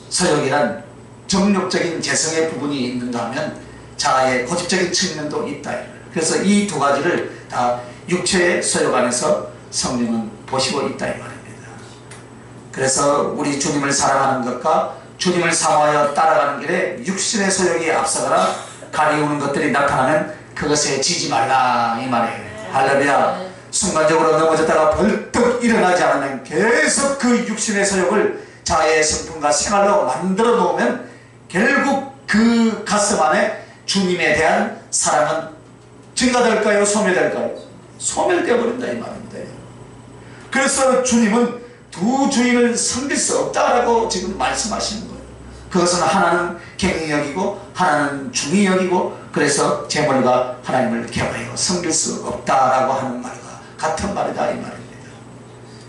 소욕이란 정욕적인 재성의 부분이 있는가 하면 자아의 고집적인 측면도 있다. 그래서 이 두 가지를 다 육체의 소욕 안에서 성령은 보시고 있다 이 말입니다. 그래서 우리 주님을 사랑하는 것과 주님을 사모하여 따라가는 길에 육신의 소욕이 앞서거나 가리우는 것들이 나타나면 그것에 지지 말라 이 말이에요. 할렐루야. 순간적으로 넘어졌다가 벌떡 일어나지 않으면 계속 그 육신의 소욕을 자아의 성품과 생활로 만들어 놓으면 결국 그 가슴 안에 주님에 대한 사랑은 증가될까요? 소멸될까요? 소멸되어 버린다 이 말입니다. 그래서 주님은 두 주인을 섬길 수 없다라고 지금 말씀하시는 거예요. 그것은 하나는 갱히 여기고 하나는 중히 여기고, 그래서 재물과 하나님을 개발하여 섬길 수 없다라고 하는 말과 같은 말이다 이 말입니다.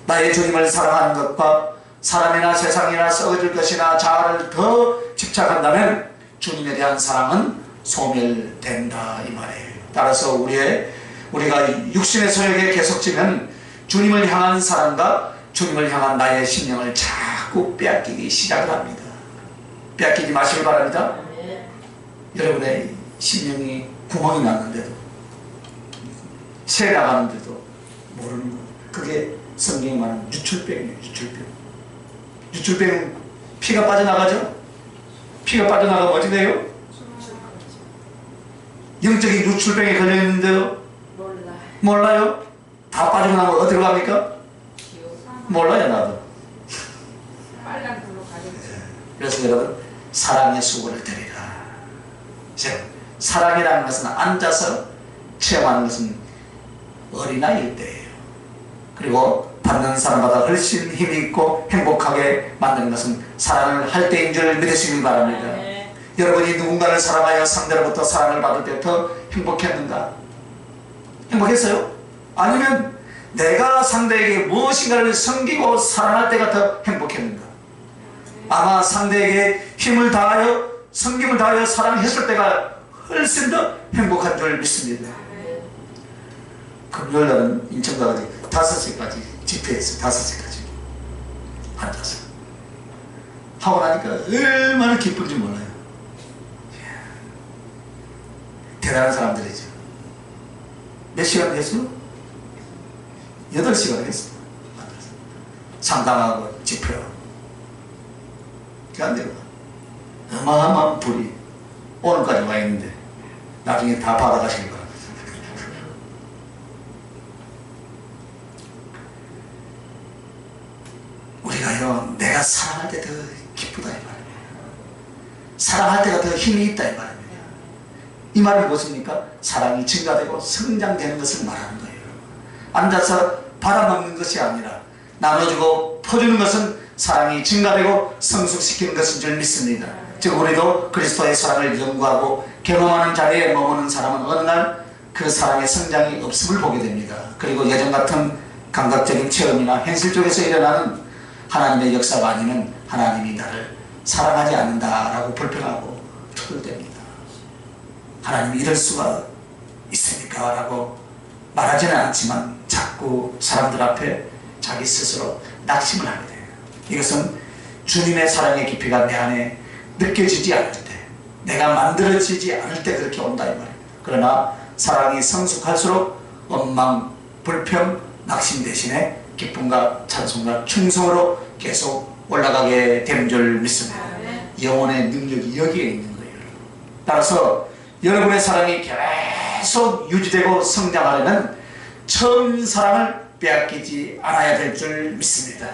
나의 주님을 사랑하는 것과 사람이나 세상이나 썩어질 것이나 자아를 더 집착한다면 주님에 대한 사랑은 소멸된다 이 말이에요. 따라서 우리가 육신의 소욕에 계속 지면 주님을 향한 사랑과 주님을 향한 나의 심령을 자꾸 빼앗기기 시작을 합니다. 빼앗기지 마시기 바랍니다. 여러분의 심령이 구멍이 났는데도, 새 나가는데도 모르는 거예요. 그게 성경에 말하는 유출병이에요. 유출병은 피가 빠져나가죠? 피가 빠져나가면 어찌 돼요? 영적인 유출병에 걸려있는데요? 몰라요? 다 빠지고 나면 어디로 갑니까? 몰라요, 나도. 그래서 여러분, 사랑의 수고를 드리라. 사랑이라는 것은 앉아서 체험하는 것은 어린아이일 때예요. 그리고 받는 사람마다 훨씬 힘있고 행복하게 만드는 것은 사랑을 할 때인 줄 믿으시기 바랍니다. 여러분이 누군가를 사랑하여 상대로부터 사랑을 받을 때 더 행복했는가? 행복했어요? 아니면 내가 상대에게 무엇인가를 섬기고 사랑할 때가 더 행복했는가? 아마 상대에게 힘을 다하여 섬김을 다하여 사랑했을 때가 훨씬 더 행복한 줄 믿습니다. 금요일날은 인천가까지 5시까지 집회했어요. 5시까지 앉아서 하고 나니까 얼마나 기쁜지 몰라요. 대단한 사람들이죠. 몇 시간 했어요? 8시간 했어요. 상담하고 집회하고. 그런데 어마어마한 불이 오늘까지 와 있는데 나중에 다 받아가실 거예요. 우리가요, 내가 사랑할 때 더 기쁘다 이 말입니다. 사랑할 때가 더 힘이 있다 이 말입니다. 이 말이 무엇입니까? 사랑이 증가되고 성장되는 것을 말하는 거예요. 앉아서 받아먹는 것이 아니라 나눠주고 퍼주는 것은 사랑이 증가되고 성숙시키는 것인 줄 믿습니다. 즉 우리도 그리스도의 사랑을 연구하고 경험하는 자리에 머무는 사람은 어느 날 그 사랑의 성장이 없음을 보게 됩니다. 그리고 예전 같은 감각적인 체험이나 현실 쪽에서 일어나는 하나님의 역사가 아니면 하나님이 나를 사랑하지 않는다라고 불평하고 투덜댑니다. 하나님이 이럴 수가 있습니까? 라고 말하지는 않지만 자꾸 사람들 앞에 자기 스스로 낙심을 하게 돼요. 이것은 주님의 사랑의 깊이가 내 안에 느껴지지 않을 때, 내가 만들어지지 않을 때 그렇게 온다 이 말이에요. 그러나 사랑이 성숙할수록 원망, 불평, 낙심 대신에 기쁨과 찬송과 충성으로 계속 올라가게 되는 줄 믿습니다. 영혼의 능력이 여기에 있는 거예요. 따라서 여러분의 사랑이 계속 유지되고 성장하려면 처음 사랑을 빼앗기지 않아야 될 줄 믿습니다.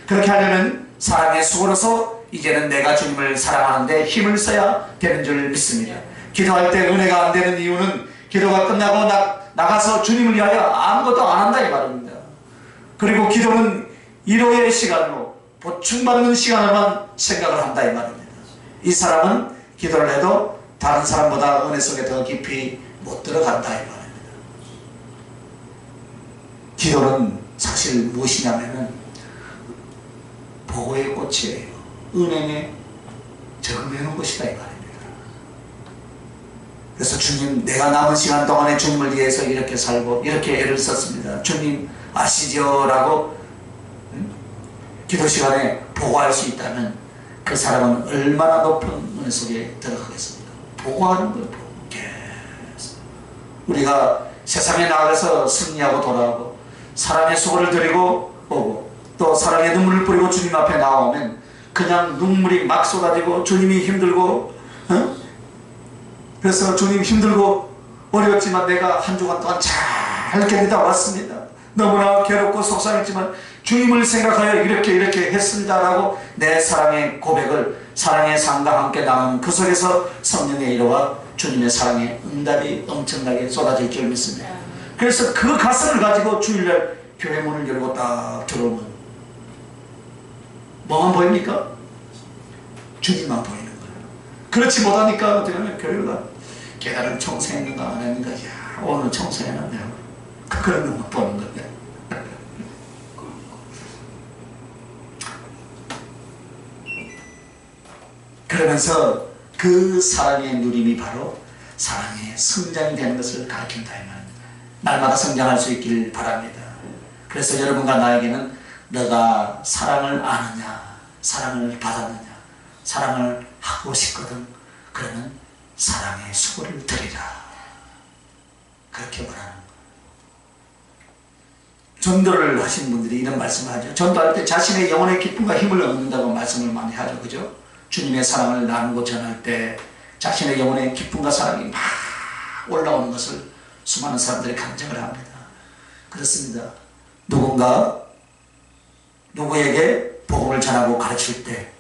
그렇게 하려면 사랑의 수고로서 이제는 내가 주님을 사랑하는데 힘을 써야 되는 줄 믿습니다. 기도할 때 은혜가 안 되는 이유는 기도가 끝나고 나가서 주님을 위하여 아무것도 안 한다 이 말입니다. 그리고 기도는 위로의 시간으로 보충받는 시간으로만 생각을 한다 이 말입니다. 이 사람은 기도를 해도 다른 사람보다 은혜 속에 더 깊이 못 들어간다 이 말입니다. 기도는 사실 무엇이냐면은 보호의 꽃이에요. 은행에 적응하는 것이다 이 말입니다. 그래서 주님, 내가 남은 시간 동안에 주님을 위해서 이렇게 살고 이렇게 애를 썼습니다. 주님 아시죠? 라고 기도 시간에 보고할 수 있다면 그 사람은 얼마나 높은 은혜 속에 들어가겠습니까? 보고하는 거예요. 계속 우리가 세상에 나가서 승리하고 돌아오고 사랑의 수고를 드리고 오고 또 사랑의 눈물을 뿌리고 주님 앞에 나오면 그냥 눈물이 막 쏟아지고 주님이 힘들고 그래서 주님 힘들고 어려웠지만 내가 한 주간 동안 잘 견디다 왔습니다. 너무나 괴롭고 속상했지만 주님을 생각하여 이렇게 했습니다라고 내 사랑의 고백을 사랑의 삶과 함께 나누는 그 속에서 성령의 이로와 주님의 사랑의 응답이 엄청나게 쏟아질 줄 믿습니다. 그래서 그 가슴을 가지고 주일날 교회 문을 열고 딱 들어오면 뭐만 보입니까? 주님만 보이는 거예요. 그렇지 못하니까 어떻게 하면 교회가 깨달은 청소했는가 안 했는가, 야 오늘 청소해놨네, 그런 것만 보는 건데. 그러면서 그 사랑의 누림이 바로 사랑의 성장이 되는 것을 가르친다 이 말입니다. 날마다 성장할 수 있길 바랍니다. 그래서 여러분과 나에게는 너가 사랑을 아느냐, 사랑을 받았느냐, 사랑을 하고 싶거든, 그러면 사랑의 수고를 드리라, 그렇게 말하는 거예요. 전도를 하신 분들이 이런 말씀을 하죠. 전도할 때 자신의 영혼의 기쁨과 힘을 얻는다고 말씀을 많이 하죠. 그죠? 주님의 사랑을 나누고 전할 때 자신의 영혼의 기쁨과 사랑이 막 올라오는 것을 수많은 사람들이 감정을 합니다. 그렇습니다. 누군가 누구에게 복음을 전하고 가르칠 때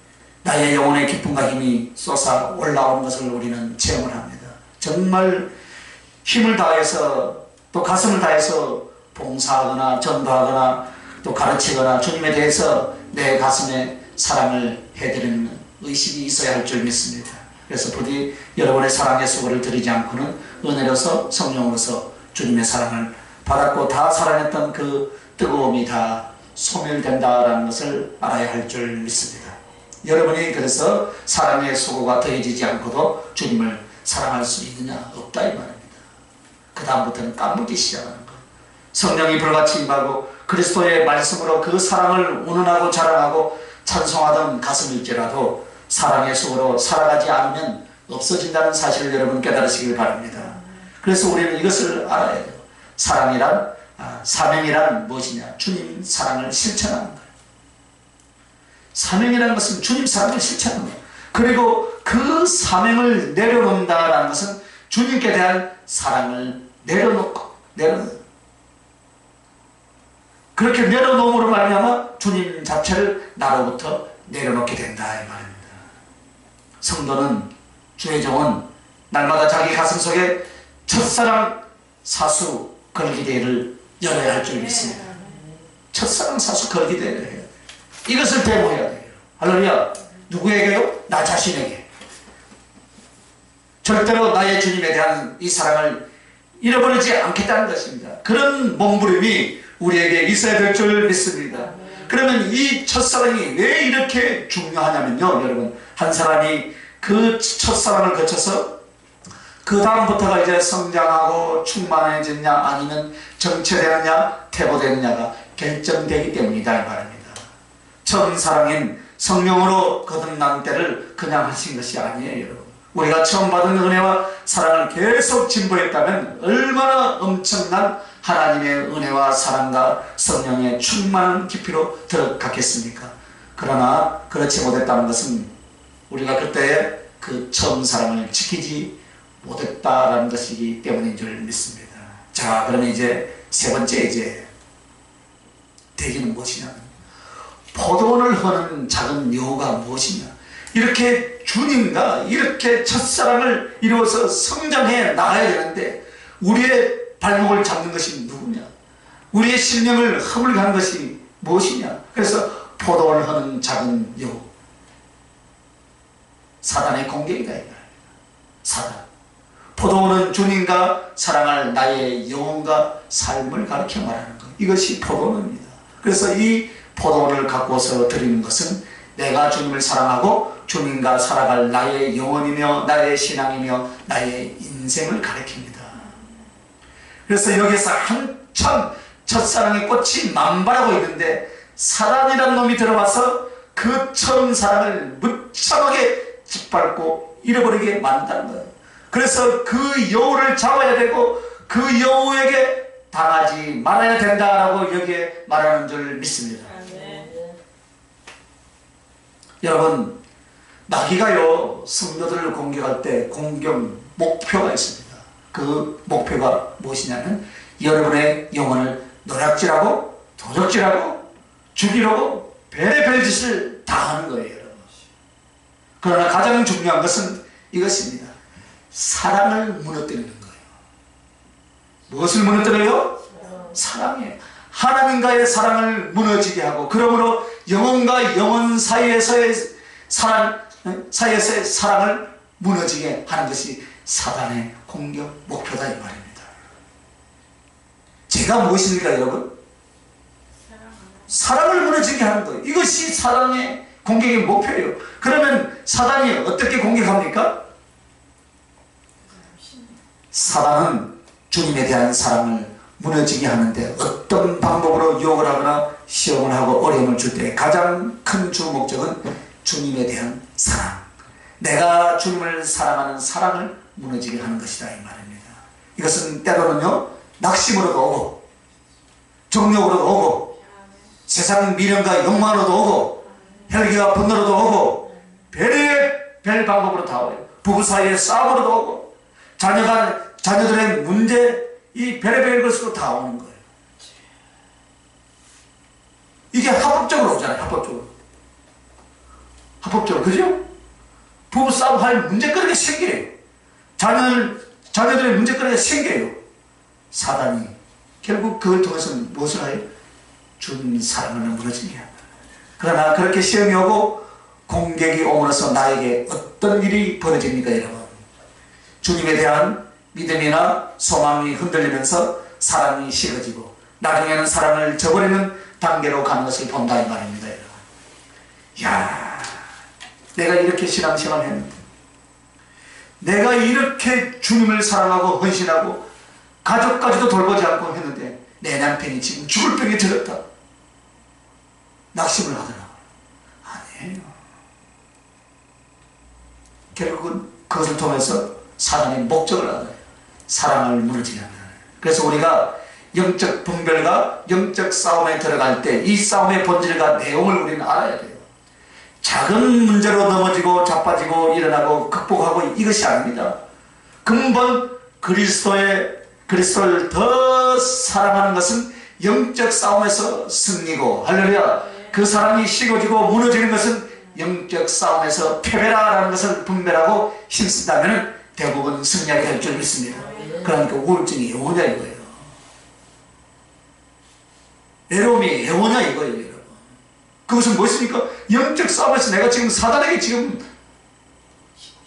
나의 영혼의 기쁨과 힘이 솟아 올라오는 것을 우리는 체험을 합니다. 정말 힘을 다해서 또 가슴을 다해서 봉사하거나 전도하거나 또 가르치거나 주님에 대해서 내 가슴에 사랑을 해드리는 의식이 있어야 할 줄 믿습니다. 그래서 부디 여러분의 사랑의 수고를 드리지 않고는 은혜로서 성령으로서 주님의 사랑을 받았고 다 사랑했던 그 뜨거움이 다 소멸된다라는 것을 알아야 할 줄 믿습니다. 여러분이 그래서 사랑의 수고가 더해지지 않고도 주님을 사랑할 수 있느냐? 없다 이 말입니다. 그 다음부터는 까먹기 시작하는 거. 성령이 불같이 임하고 그리스도의 말씀으로 그 사랑을 운운하고 자랑하고 찬송하던 가슴일지라도 사랑의 속으로 살아가지 않으면 없어진다는 사실을 여러분 깨달으시길 바랍니다. 그래서 우리는 이것을 알아야 돼요. 사명이란 무엇이냐? 주님 사랑을 실천하는 거예요. 사명이라는 것은 주님 사랑을 실천하는 거예요. 그리고 그 사명을 내려놓는다라는 것은 주님께 대한 사랑을 내려놓고 그렇게 내려놓음으로 말미암아 주님 자체를 나로부터 내려놓게 된다 이 말입니다. 성도는 주의 종은 날마다 자기 가슴 속에 첫사랑 사수 걸기대회를 열어야 할 줄 믿습니다. 첫사랑 사수 걸기대회를 해야 돼요. 이것을 대모해야 돼요. 할렐루야. 누구에게요? 나 자신에게. 절대로 나의 주님에 대한 이 사랑을 잃어버리지 않겠다는 것입니다. 그런 몸부림이 우리에게 있어야 될 줄 믿습니다. 그러면 이 첫사랑이 왜 이렇게 중요하냐면요, 여러분, 한 사람이 그 첫사랑을 거쳐서 그 다음부터가 이제 성장하고 충만해지느냐 아니면 정체되느냐 퇴보되느냐가 결정되기 때문이다 이 말입니다. 처음 사랑인 성령으로 거듭난 때를 그냥 하신 것이 아니에요, 여러분. 우리가 처음 받은 은혜와 사랑을 계속 진보했다면 얼마나 엄청난 하나님의 은혜와 사랑과 성령의 충만한 깊이로 들어갔겠습니까? 그러나 그렇지 못했다는 것은 우리가 그때의 그 처음 사랑을 지키지 못했다라는 것이기 때문인 줄 믿습니다. 자, 그러면 이제 세 번째 이제 대기는 무엇이냐? 포도원을 허는 작은 여우가 무엇이냐? 이렇게 주님과 이렇게 첫사랑을 이루어서 성장해 나가야 되는데 우리의 발목을 잡는 것이 누구냐? 우리의 심령을 허물게 하는 것이 무엇이냐? 그래서 포도원을 허는 작은 여우, 사단의 공격이다 이 말입니다. 사단. 포도원은 주님과 사랑할 나의 영혼과 삶을 가르쳐 말하는 것. 이것이 포도원입니다. 그래서 이 포도원을 갖고서 드리는 것은 내가 주님을 사랑하고 주님과 살아갈 나의 영혼이며 나의 신앙이며 나의 인생을 가리킵니다. 그래서 여기서 한참 첫사랑의 꽃이 만발하고 있는데 사단이라는 놈이 들어와서 그 처음 사랑을 무참하게 짓밟고 잃어버리게 만든다는 거예요. 그래서 그 여우를 잡아야 되고 그 여우에게 당하지 말아야 된다라고 여기에 말하는 줄 믿습니다. 여러분, 마귀가요 성도들을 공격할 때 공격 목표가 있습니다. 그 목표가 무엇이냐면 여러분의 영혼을 노략질하고 도적질하고 죽이려고 별의별 짓을 다 하는 거예요, 여러분. 그러나 가장 중요한 것은 이것입니다. 사랑을 무너뜨리는 거예요. 무엇을 무너뜨려요? 사랑이에요. 하나님과의 사랑을 무너지게 하고 그러므로 영혼과 영혼 사이에서의 사랑을 무너지게 하는 것이 사단의 공격 목표다 이 말입니다. 제가 무엇입니까, 여러분? 사랑을 무너지게 하는 거예요. 이것이 사단의 공격의 목표예요. 그러면 사단이 어떻게 공격합니까? 사단은 주님에 대한 사랑을 무너지게 하는데 어떤 방법으로 유혹을 하거나 시험을 하고 어려움을 줄 때 가장 큰 주 목적은 주님에 대한 사랑, 내가 주님을 사랑하는 사랑을 무너지게 하는 것이다 이 말입니다. 이것은 때로는요 낙심으로도 오고 정욕으로도 오고 세상 미련과 욕망으로도 오고 혈기와 분노로도 오고 별 방법으로 다 오요. 부부 사이의 싸움으로도 오고 자녀들의 문제 이 별의별 것으로 다 오는 거예요. 이게 합법적으로 오잖아요. 합법적으로 그죠? 부부싸움 할 문제거리가 생겨요. 자녀들의 문제거리가 생겨요. 사단이 결국 그걸 통해서 무엇을 해요? 주님 사랑을 무너지게 한다. 그러나 그렇게 시험이 오고 공격이 오므로써 나에게 어떤 일이 벌어집니까, 여러분? 주님에 대한 믿음이나 소망이 흔들리면서 사랑이 식어지고 나중에는 사랑을 저버리는 단계로 가는 것을 본다 이 말입니다, 여러분. 야, 내가 이렇게 신앙생활 했는데, 내가 이렇게 주님을 사랑하고 헌신하고 가족까지도 돌보지 않고 했는데 내 남편이 지금 죽을 병에 들었다. 낙심을 하더라. 아니에요. 결국은 그것을 통해서 사단이 목적을 하더라. 사랑을 무너지게 합니다. 그래서 우리가 영적 분별과 영적 싸움에 들어갈 때 이 싸움의 본질과 내용을 우리는 알아야 돼요. 작은 문제로 넘어지고 자빠지고 일어나고 극복하고 이것이 아닙니다. 근본 그리스도를 더 사랑하는 것은 영적 싸움에서 승리고, 할렐루야, 그 사랑이 식어지고 무너지는 것은 영적 싸움에서 패배라는 것을 분별하고 힘쓴다면 대부분 승리하게 될 줄 믿습니다. 그러니까 우울증이 영원이야 이거예요. 외로움이 영원이야 이거예요, 여러분. 그것은 무엇입니까? 영적 싸움에서 내가 지금 사단에게 지금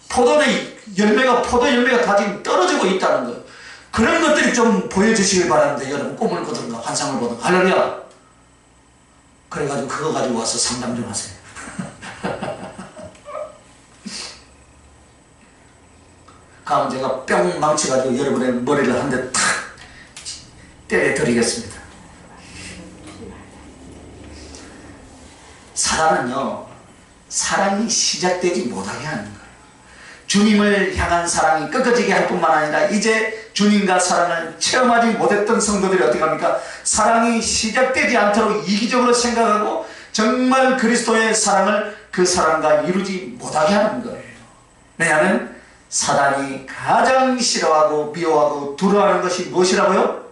포도 열매가 다 지금 떨어지고 있다는 것, 그런 것들이 좀 보여주시길 바랍니다. 여러분, 꿈을 보든가 환상을 보든가. 할렐루야. 그래가지고 그거 가지고 와서 상담 좀 하세요. 다음 제가 뿅 망치가지고 여러분의 머리를 한 대 탁 때려 드리겠습니다. 사랑은요, 사랑이 시작되지 못하게 하는 거예요. 주님을 향한 사랑이 꺾어지게 할 뿐만 아니라 이제 주님과 사랑을 체험하지 못했던 성도들이 어떻게 합니까? 사랑이 시작되지 않도록 이기적으로 생각하고 정말 그리스도의 사랑을 그 사람과 이루지 못하게 하는 거예요. 왜냐하면 사단이 가장 싫어하고 미워하고 두려워하는 것이 무엇이라고요?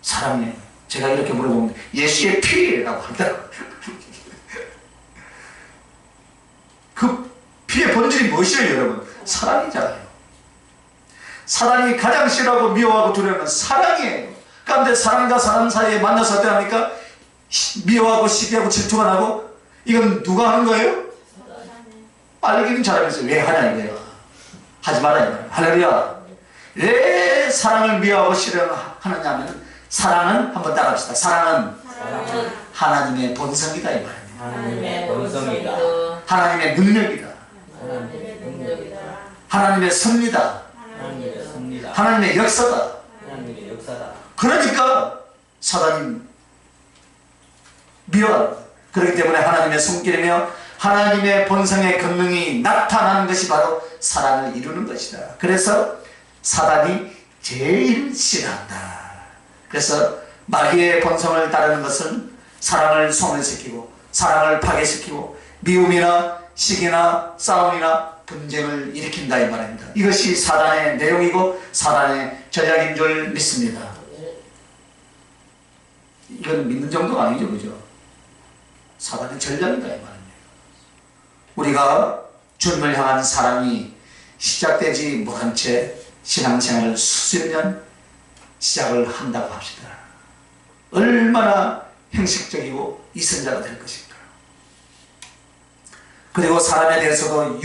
사랑이에요. 제가 이렇게 물어보면 예수의 피라고 하더라고요. 그 피의 본질이 무엇이에요, 여러분? 사랑이잖아요. 사단이 가장 싫어하고 미워하고 두려워하는 사랑이에요. 그런데 사랑과 사람 사이에 만나서 어떻게 합니까? 미워하고 시기하고 질투가 나고, 이건 누가 하는 거예요? 알기는 잘하면서 왜 하냐 이거예요. 하지 말아야 돼요. 할렐루야. 왜 사랑을 미워하고 싫어하느냐 하면, 사랑은 한번 따라합시다. 사랑은 하나님의 본성이다 이 말입니다. 하나님의 본성이다. 하나님의 능력이다. 하나님의 섭리다. 하나님의 역사다. 그러니까 사단이 미워합니다. 그렇기 때문에 하나님의 손길이며 하나님의 본성의 권능이 나타나는 것이 바로 사랑을 이루는 것이다. 그래서 사단이 제일 싫어한다. 그래서 마귀의 본성을 따르는 것은 사랑을 소멸시키고 사랑을 파괴시키고 미움이나 시기나 싸움이나 분쟁을 일으킨다 이 말입니다. 이것이 사단의 내용이고 사단의 전략인 줄 믿습니다. 이건 믿는 정도가 아니죠, 그죠? 사단의 전략이다 이 말입니다. 우리가 주님을 향한 사랑이 시작되지 못한 채 신앙생활을 수십 년 시작을 한다고 합시다. 얼마나 형식적이고 이선자가 될 것인가. 그리고 사람에 대해서도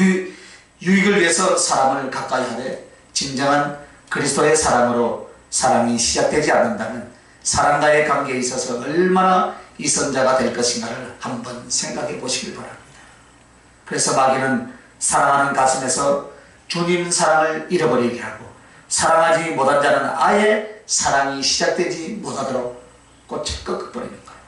유익을 위해서 사람을 가까이 하되 진정한 그리스도의 사랑으로 사랑이 시작되지 않는다면 사람과의 관계에 있어서 얼마나 이선자가 될 것인가를 한번 생각해 보시길 바랍니다. 그래서 마귀는 사랑하는 가슴에서 주님 사랑을 잃어버리게 하고 사랑하지 못한 자는 아예 사랑이 시작되지 못하도록 꽃을 꺾어버리는 거예요.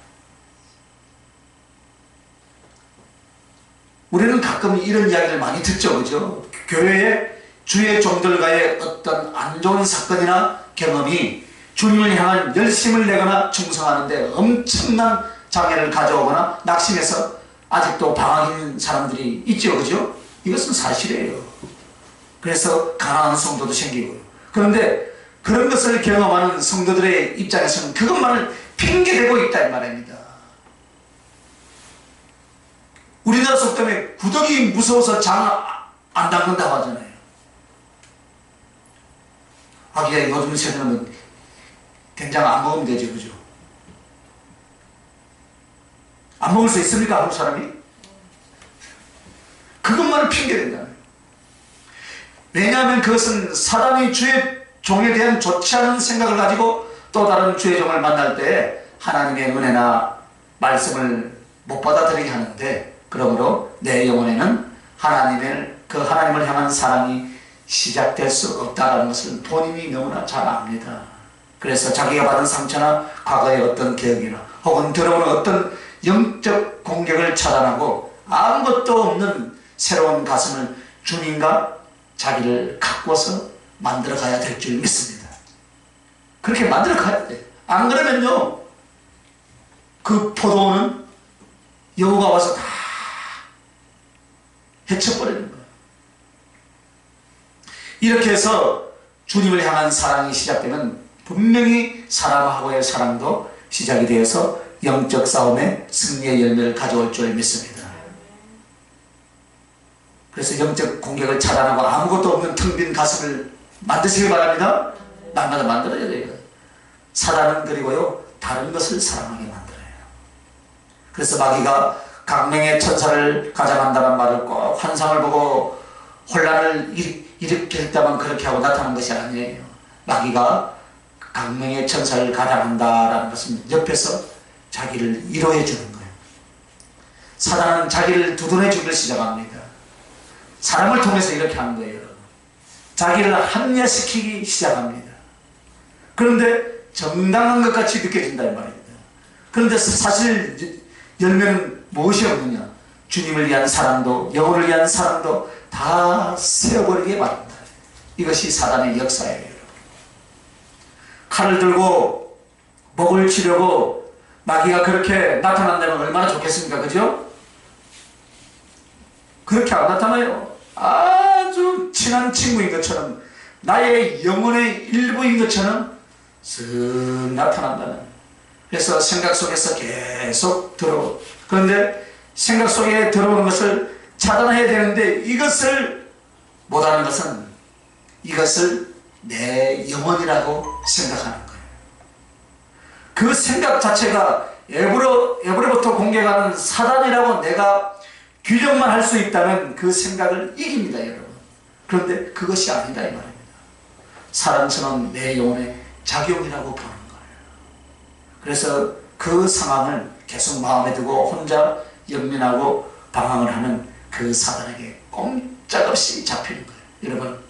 우리는 가끔 이런 이야기를 많이 듣죠, 그죠? 교회에 주의 종들과의 어떤 안 좋은 사건이나 경험이 주님을 향한 열심을 내거나 충성하는데 엄청난 장애를 가져오거나 낙심해서 아직도 방황인 사람들이 있죠, 그죠? 이것은 사실이에요. 그래서 가난한 성도도 생기고요. 그런데 그런 것을 경험하는 성도들의 입장에서는 그것만을 핑계대고 있다 이 말입니다. 우리나라 속담에 구더기 무서워서 장 안 닦는다고 하잖아요. 하기야 요즘 세대는 된장 안 먹으면 되죠, 그죠? 안 먹을 수 있습니까, 한국 사람이? 그것만을 핑계댄다. 왜냐하면 그것은 사람이 주의 종에 대한 좋지 않은 생각을 가지고 또 다른 주의 종을 만날 때 하나님의 은혜나 말씀을 못 받아들이게 하는데, 그러므로 내 영혼에는 하나님을 향한 사랑이 시작될 수 없다는 것을 본인이 너무나 잘 압니다. 그래서 자기가 받은 상처나 과거의 어떤 기억이나 혹은 들어오는 어떤 영적 공격을 차단하고 아무것도 없는 새로운 가슴을 주님과 자기를 가꾸어서 만들어 가야 될 줄 믿습니다. 그렇게 만들어 가야 돼. 안 그러면요, 그 포도는 여우가 와서 다 해쳐버리는 거예요. 이렇게 해서 주님을 향한 사랑이 시작되면 분명히 사람하고의 사랑도 시작이 되어서 영적 싸움에 승리의 열매를 가져올 줄 믿습니다. 그래서 영적 공격을 차단하고 아무것도 없는 텅 빈 가슴을 만드시기 바랍니다. 날마다 만들어야 돼요. 사단은 그리고요, 다른 것을 사랑하게 만들어요. 그래서 마귀가 강명의 천사를 가장한다는 말을 꼭 환상을 보고 혼란을 일으킬 때만 그렇게 하고 나타난 것이 아니에요. 마귀가 강명의 천사를 가장한다라는 것은 옆에서 자기를 위로해 주는 거예요. 사단은 자기를 두둔해 주기를 시작합니다. 사람을 통해서 이렇게 하는 거예요, 여러분. 자기를 합리화시키기 시작합니다. 그런데 정당한 것 같이 느껴진다 이 말입니다. 그런데 사실 열매는 무엇이 없느냐? 주님을 위한 사랑도 영혼을 위한 사랑도 다 세워버리게 만든다. 이것이 사단의 역사예요, 여러분. 칼을 들고 목을 치려고 마귀가 그렇게 나타난다면 얼마나 좋겠습니까? 그죠? 그렇게 안 나타나요. 아주 친한 친구인 것처럼, 나의 영혼의 일부인 것처럼 쓱 나타난다는. 그래서 생각 속에서 계속 들어오고, 그런데 생각 속에 들어오는 것을 차단해야 되는데 이것을 못하는 것은 이것을 내 영혼이라고 생각하는 거예요. 그 생각 자체가 에브로부터 공격하는 사단이라고 내가 규정만 할 수 있다면 그 생각을 이깁니다, 여러분. 그런데 그것이 아니다 이 말입니다. 사랑스러운 내 영혼의 작용이라고 보는 거예요. 그래서 그 상황을 계속 마음에 두고 혼자 연민하고 방황을 하는 그 사단에게 꼼짝없이 잡히는 거예요. 여러분,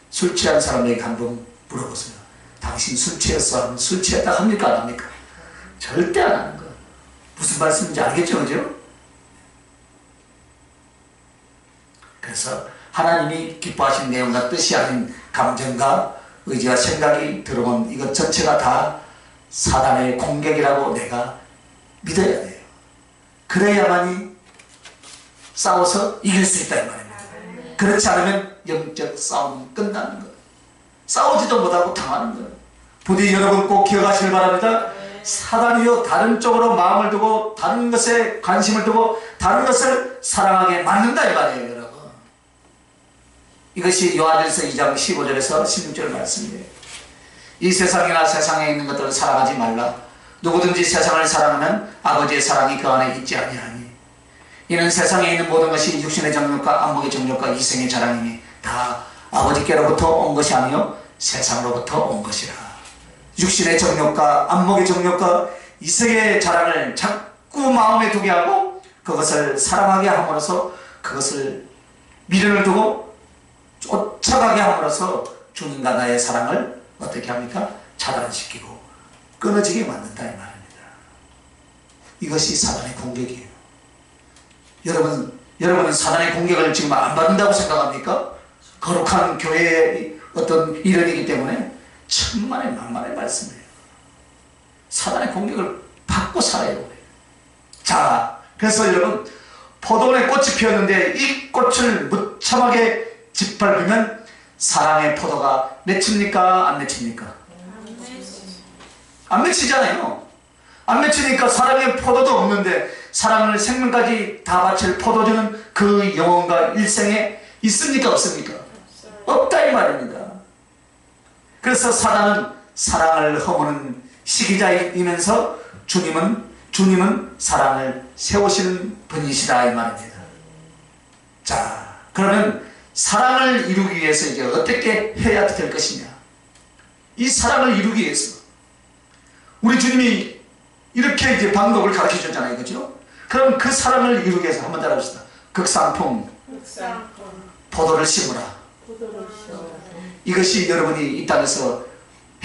술 취한 사람에게 한번 물어보세요. 당신 술 취했어? 술 취했다 합니까? 안 합니까? 절대 안 하는 거예요. 무슨 말씀인지 알겠죠? 그죠? 그래서 하나님이 기뻐하신 내용과 뜻이 아닌 감정과 의지와 생각이 들어온 이것 전체가 다 사단의 공격이라고 내가 믿어야 돼요. 그래야만이 싸워서 이길 수 있다 이 말입니다. 그렇지 않으면 영적 싸움은 끝나는 거예요. 싸우지도 못하고 당하는 거예요. 부디 여러분 꼭 기억하시길 바랍니다. 사단이요, 다른 쪽으로 마음을 두고 다른 것에 관심을 두고 다른 것을 사랑하게 만든다 이 말이에요, 여러분. 이것이 요한일서 2장 15절에서 16절 말씀이에요. 이 세상이나 세상에 있는 것들을 사랑하지 말라. 누구든지 세상을 사랑하면 아버지의 사랑이 그 안에 있지 아니하니. 이는 세상에 있는 모든 것이 육신의 정욕과 안목의 정욕과 이생의 자랑이니 다 아버지께로부터 온 것이 아니요 세상으로부터 온 것이라. 육신의 정욕과 안목의 정욕과 이생의 자랑을 자꾸 마음에 두게 하고 그것을 사랑하게 함으로써 그것을 미련을 두고 쫓아가게 함으로써 주님과 나의 사랑을 어떻게 합니까? 차단시키고 끊어지게 만든다 이 말입니다. 이것이 사단의 공격이에요. 여러분은 사단의 공격을 지금 안 받는다고 생각합니까? 거룩한 교회의 어떤 일원이기 때문에 천만의 만만의 말씀이에요. 사단의 공격을 받고 살아야 돼요. 자, 그래서 여러분, 포도원에 꽃이 피었는데 이 꽃을 무참하게 짓밟으면 사랑의 포도가 맺힙니까? 안 맺힙니까? 안 맺히잖아요. 안 맺히니까 사랑의 포도도 없는데 사랑을 생명까지 다 바칠 포도주는 그 영혼과 일생에 있습니까? 없습니까? 없다 이 말입니다. 그래서 사단은 사랑을 허무는 시기자이면서 주님은 사랑을 세우시는 분이시다 이 말입니다. 자, 그러면 사랑을 이루기 위해서 이제 어떻게 해야 될 것이냐? 이 사랑을 이루기 위해서 우리 주님이 이렇게 이제 방법을 가르쳐 줬잖아요, 그죠? 그럼 그 사랑을 이루기 위해서 한번 따라합시다. 극상품, 포도를 심으라. 이것이 여러분이 이 땅에서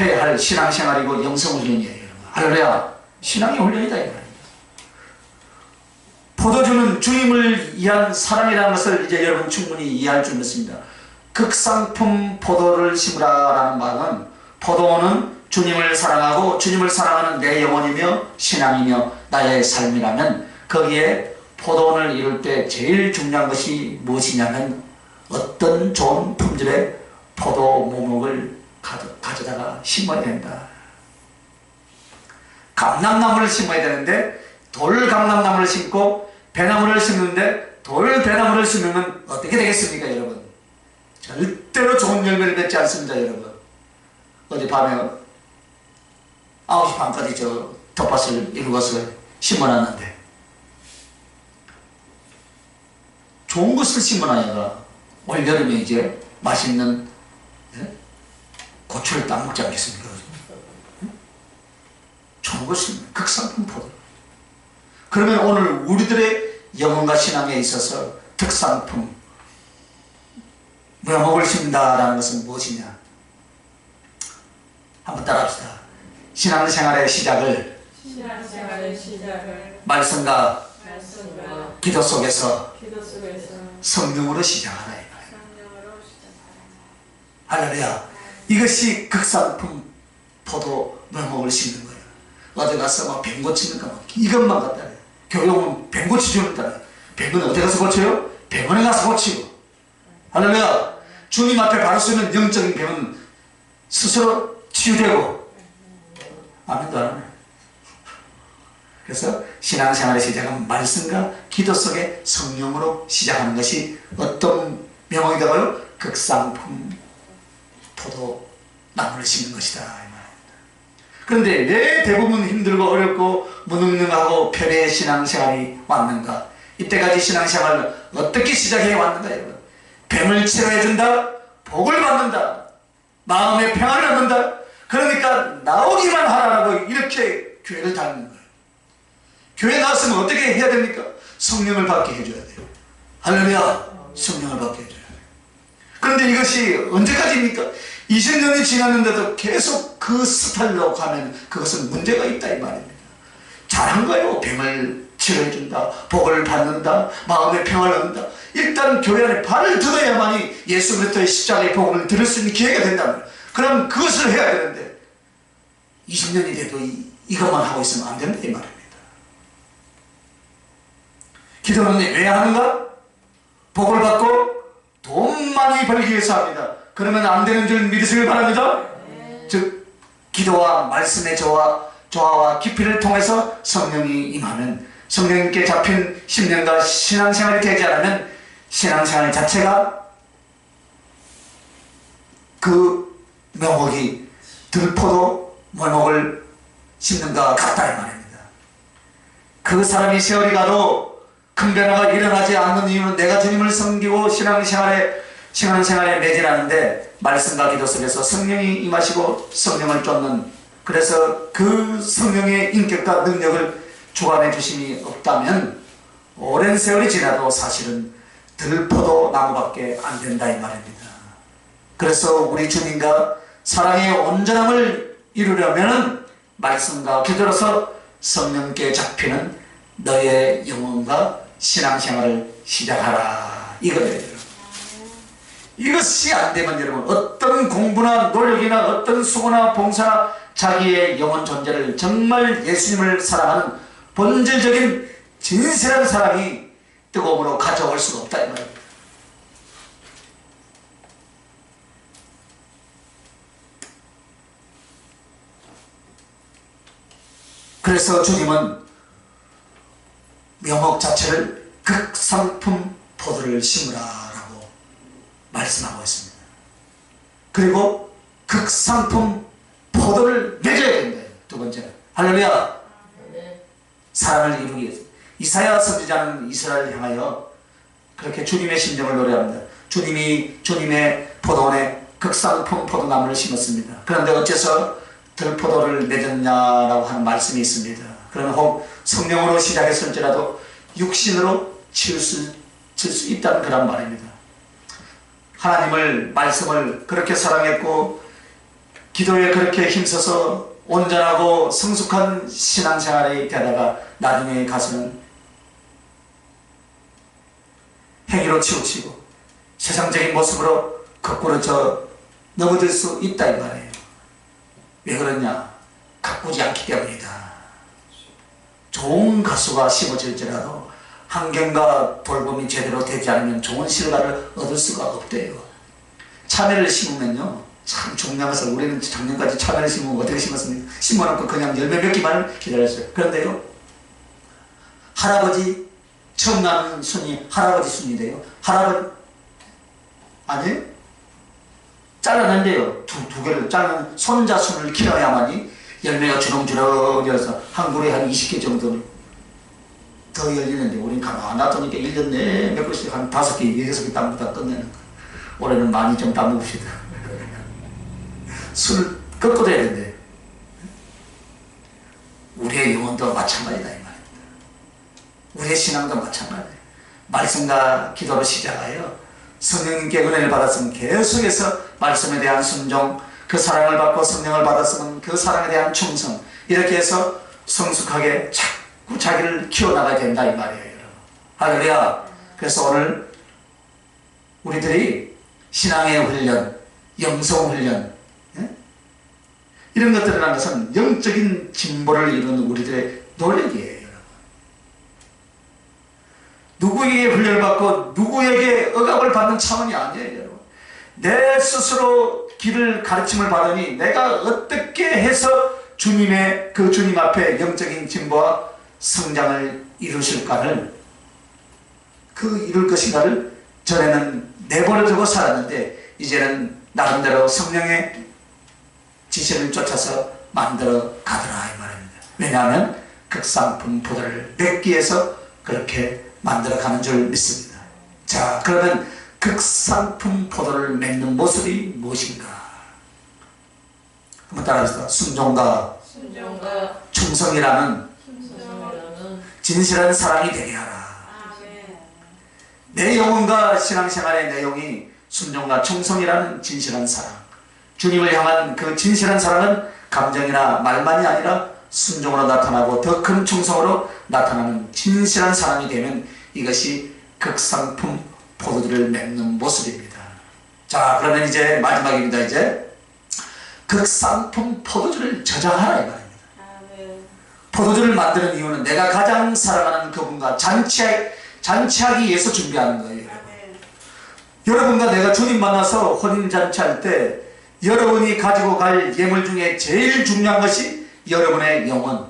해야 할 신앙생활이고 영성훈련이에요. 할렐루야. 신앙의 훈련이다 이 말입니다. 포도주는 주님을 위한 사랑이라는 것을 이제 여러분 충분히 이해할 줄 믿습니다. 극상품 포도를 심으라라는 말은 포도원은 주님을 사랑하고 주님을 사랑하는 내 영혼이며 신앙이며 나의 삶이라면 거기에 포도원을 이룰 때 제일 중요한 것이 무엇이냐면 어떤 좋은 품질의 포도 모목을 가져다가 심어야 된다. 감람나무를 심어야 되는데 돌감람나무를 심고 배나무를 심는데 돌배나무를 심으면 어떻게 되겠습니까 여러분? 절대로 좋은 열매를 맺지 않습니다 여러분. 어제 밤에 9시 반까지 저 텃밭을 이루어서 심어놨는데 좋은 것을 심어놔야 올여름에 이제 맛있는 고추를 따먹지 않겠습니까? 좋은 것을 극상품 포도. 그러면 오늘 우리들의 영혼과 신앙에 있어서 특상품 묘목을 심는다라는 것은 무엇이냐? 한번 따라합시다. 신앙생활의 시작을 말씀과 기도 속에서 성령으로 시작하라. 할렐루야. 이것이 극상품 포도 묘목을 심는 거예요. 어디 가서 막 뱀 고치는가 막 이것만 갖다 해. 교회 오면 뱀 고치주는다. 뱀은 어디 가서 고쳐요? 병원에 가서 고치고. 할렐루야. 주님 앞에 바로 서면 영적인 병은 스스로 치유되고. 아멘도 안 하네. 그래서 신앙생활의 시작은 말씀과 기도 속에 성령으로 시작하는 것이 어떤 명목이다고요? 극상품 포도나무를 심는 것이다 이 말입니다. 그런데 왜 대부분 힘들고 어렵고 무능력하고 편의 신앙생활이 왔는가? 이때까지 신앙생활을 어떻게 시작해 왔는가 여러분? 뱀을 치료해준다, 복을 받는다, 마음의 평안을 얻는다. 그러니까 나오기만 하라고 이렇게 교회를 다니는 거예요. 교회 나왔으면 어떻게 해야 됩니까? 성령을 받게 해줘야 돼요. 할렐루야. 성령을 받게 해줘야 돼요. 그런데 이것이 언제까지입니까? 20년이 지났는데도 계속 그 스타일로 가면 그것은 문제가 있다 이 말입니다. 잘한 거예요. 병을 치료해준다, 복을 받는다, 마음의 평안을 얻는다. 일단 교회 안에 발을 들어야만이 예수 그리스도의 십자가의 복음을 들을 수 있는 기회가 된다면 그럼 그것을 해야 되는데 20년이 돼도 이것만 하고 있으면 안 된다 이 말입니다. 기도는 왜 하는가? 복을 받고 돈 많이 벌기 위해서 합니다. 그러면 안 되는 줄 믿으시길 바랍니다. 즉 기도와 말씀의 조화와 깊이를 통해서 성령이 임하면 성령님께 잡힌 10년간 신앙생활이 되지 않으면 신앙생활 자체가 그 묘목이 들포도 묘목을 심는가 같다 이 말입니다. 그 사람이 세월이 가도 큰 변화가 일어나지 않는 이유는 내가 주님을 섬기고 신앙생활에 매진하는데 말씀과 기도 속에서 성령이 임하시고 성령을 쫓는, 그래서 그 성령의 인격과 능력을 주관해 주심이 없다면 오랜 세월이 지나도 사실은 들포도 나무밖에 안 된다 이 말입니다. 그래서 우리 주님과 사랑의 온전함을 이루려면 말씀과 기도로서 성령께 잡히는 너의 영혼과 신앙생활을 시작하라 이거예요. 이것이 안 되면 여러분 어떤 공부나 노력이나 어떤 수고나 봉사나 자기의 영혼 존재를 정말 예수님을 사랑하는 본질적인 진실한 사랑이 뜨거움으로 가져올 수가 없다 이 말입니다. 그래서 주님은 묘목 자체를 극상품 포도를 심으라라고 말씀하고 있습니다. 그리고 극상품 포도를 맺어야 된다. 두 번째는 할렐루야. 사람을 이루기 위해서 이사야 선지자는 이스라엘을 향하여 그렇게 주님의 심정을 노래합니다. 주님이 주님의 포도원에 극상품 포도나무를 심었습니다. 그런데 어째서 들포도를 맺었냐라고 하는 말씀이 있습니다. 그러면 혹 성령으로 시작했을지라도 육신으로 칠 수 있다는 그런 말입니다. 하나님을 말씀을 그렇게 사랑했고 기도에 그렇게 힘써서 온전하고 성숙한 신앙생활이 되다가 나중에 가서는 행위로 치우치고 세상적인 모습으로 거꾸로 넘어질 수 있다 이 말이에요. 왜 그러냐? 가꾸지 않기 때문이다. 좋은 가수가 심어질지라도 환경과 돌봄이 제대로 되지 않으면 좋은 실과를 얻을 수가 없대요. 참외를 심으면요, 참 중요한 것을, 우리는 작년까지 참외를 심으면 어떻게 심었습니까? 심어놓고 그냥 열매 맺기만을 기다렸어요. 그런데요, 할아버지 처음 낳은 순이 할아버지 순인데요, 할아버지 아니에요? 잘라낸대요. 두 개를 자르는 손자 순을 키워야만이 열매가 주렁주렁 열어서 한 그루에 한 20개 정도는 더 열리는데, 우린 가만 놔두니까 1년 내내 몇 개씩 한 5개, 6개 따먹다 끝내는 거예요. 올해는 많이 좀 따먹읍시다. 술을 꺾어둬야 된대. 우리의 영혼도 마찬가지다 이 말입니다. 우리의 신앙도 마찬가지예요. 말씀과 기도로 시작하여 성령님께 은혜를 받았으면 계속해서 말씀에 대한 순종, 그 사랑을 받고 성령을 받았으면 그 사랑에 대한 충성, 이렇게 해서 성숙하게 자꾸 자기를 키워나가야 된다 이 말이에요, 여러분. 할렐루야. 그래서 오늘 우리들이 신앙의 훈련, 영성 훈련, 이런 것들이라는 것은 영적인 진보를 이루는 우리들의 노력이에요. 누구에게 훈련을 받고 누구에게 억압을 받는 차원이 아니에요, 여러분. 내 스스로 길을 가르침을 받으니 내가 어떻게 해서 주님의 그 주님 앞에 영적인 진보와 성장을 이루실까를, 이룰 것인가를 전에는 내버려 두고 살았는데 이제는 나름대로 성령의 지시를 쫓아서 만들어 가더라 이 말입니다. 왜냐하면 극상품 포도를 맺기 위해서 그렇게 만들어 가는 줄 믿습니다. 자, 그러면 극상품 포도를 맺는 모습이 무엇인가? 한번 따라합시다. 순종과 충성이라는 진실한 사랑이 되게 하라. 내 영혼과 신앙생활의 내용이 순종과 충성이라는 진실한 사랑, 주님을 향한 그 진실한 사랑은 감정이나 말만이 아니라 순종으로 나타나고 더 큰 충성으로 나타나는 진실한 사랑이 되면 이것이 극상품 포도주를 맺는 모습입니다. 자, 그러면 이제 마지막입니다. 이제 극상품 포도주를 저장하라 이 말입니다. 포도주를 만드는 이유는 내가 가장 사랑하는 그분과 잔치하기 위해서 준비하는 거예요. 여러분과 내가 주님 만나서 혼인잔치할 때 여러분이 가지고 갈 예물 중에 제일 중요한 것이 여러분의 영혼,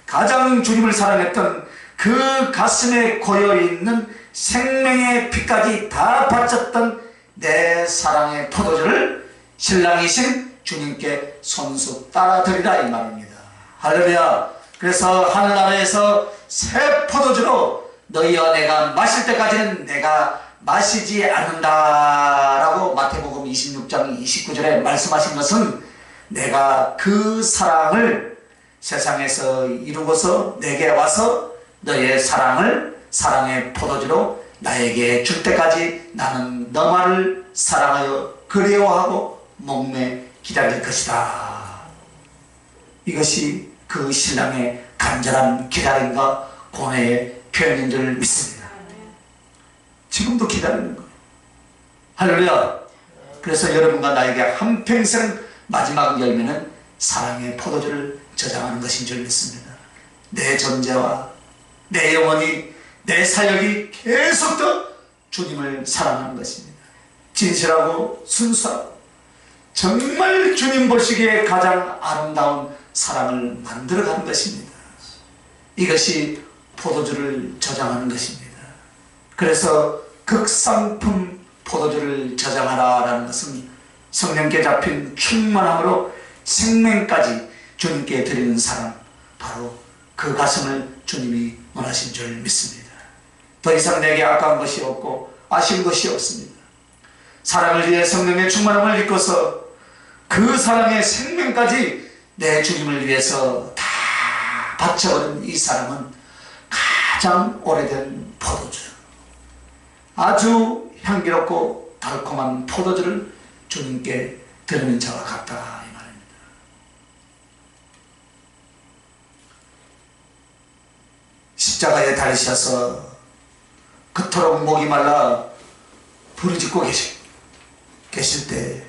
가장 주님을 사랑했던 그 가슴에 고여있는 생명의 피까지 다 바쳤던 내 사랑의 포도주를 신랑이신 주님께 손수 따라드리라 이 말입니다. 할렐루야. 그래서 하늘나라에서 새 포도주로 너희와 내가 마실 때까지는 내가 마시지 않는다 라고 마태복음 26장 29절에 말씀하신 것은, 내가 그 사랑을 세상에서 이루고서 내게 와서 너의 사랑의 포도주로 나에게 줄 때까지 나는 너만을 사랑하여 그리워하고 목매 기다릴 것이다. 이것이 그 신랑의 간절한 기다림과 고뇌의 표현인 줄 믿습니다. 지금도 기다리는 거예요. 할렐루야. 그래서 여러분과 나에게 한평생 마지막 열매는 사랑의 포도주를 저장하는 것인 줄 믿습니다. 내 존재와 내 영혼이, 내 사역이 계속 더 주님을 사랑하는 것입니다. 진실하고 순수하고 정말 주님 보시기에 가장 아름다운 사랑을 만들어가는 것입니다. 이것이 포도주를 저장하는 것입니다. 그래서 극상품 포도주를 저장하라라는 것은 성령께 잡힌 충만함으로 생명까지 주님께 드리는 사랑, 바로 그 가슴을 주님이 원하신 줄 믿습니다. 더 이상 내게 아까운 것이 없고 아쉬운 것이 없습니다. 사랑을 위해 성령의 충만함을 입고서 그 사랑의 생명까지 내 주님을 위해서 다 바쳐버린 이 사람은 가장 오래된 포도주, 아주 향기롭고 달콤한 포도주를 주님께 드리는 자와 같다 이 말입니다. 십자가에 달리셔서 그토록 목이 말라 부르짖고 계실 때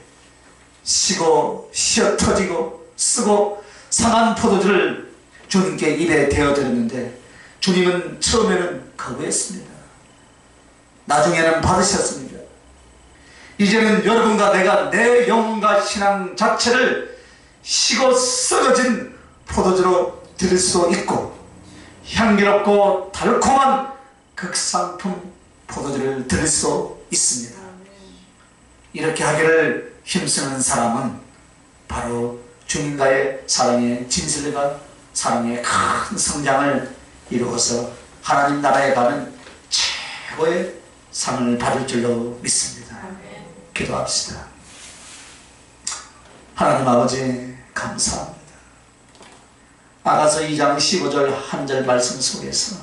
시고 쉬어 터지고 쓰고 상한 포도주를 주님께 입에 대어드렸는데 주님은 처음에는 거부했습니다. 나중에는 받으셨습니다. 이제는 여러분과 내가 내 영혼과 신앙 자체를 시고 썩어진 포도주로 드릴 수 있고 향기롭고 달콤한 극상품 포도주를 드릴 수 있습니다. 이렇게 하기를 힘쓰는 사람은 바로 주님과의 사랑의 진실과 사랑의 큰 성장을 이루어서 하나님 나라에 가는 최고의 상을 받을 줄로 믿습니다. 기도합시다. 하나님 아버지 감사합니다. 아가서 2장 15절 한 절 말씀 속에서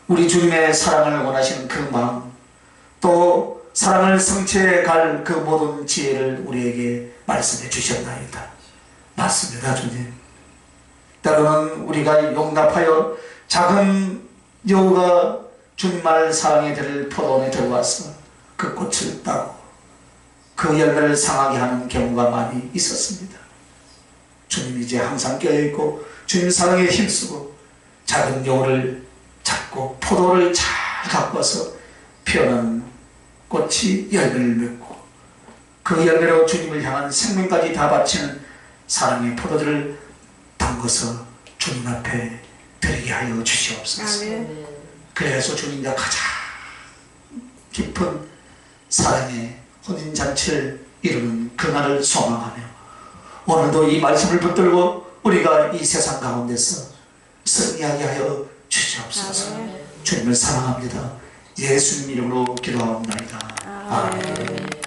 우리 주님의 사랑을 원하시는 그 마음, 또 사랑을 성취해 갈 그 모든 지혜를 우리에게 말씀해 주셨나이다. 맞습니다, 주님. 때로는 우리가 용납하여 작은 여우가 주님만을 사랑해 드릴 포도원에 들어와서 그 꽃을 따고 그 열매를 상하게 하는 경우가 많이 있었습니다. 주님 이제 항상 깨어있고 주님 사랑에 힘쓰고 작은 여우를 잡고 포도를 잘 갖고 와서 피어나는 꽃이 열매를 맺고 그 열매로 주님을 향한 생명까지 다 바치는 사랑의 포도주를 담궈서 주님 앞에 드리게 하여 주시옵소서. 그래서 주님과 가장 깊은 사랑의 혼인잔치를 이루는 그날을 소망하며 오늘도 이 말씀을 붙들고 우리가 이 세상 가운데서 승리하게 하여 주시옵소서. 주님을 사랑합니다. 예수님 이름으로 기도하옵나이다. 아멘.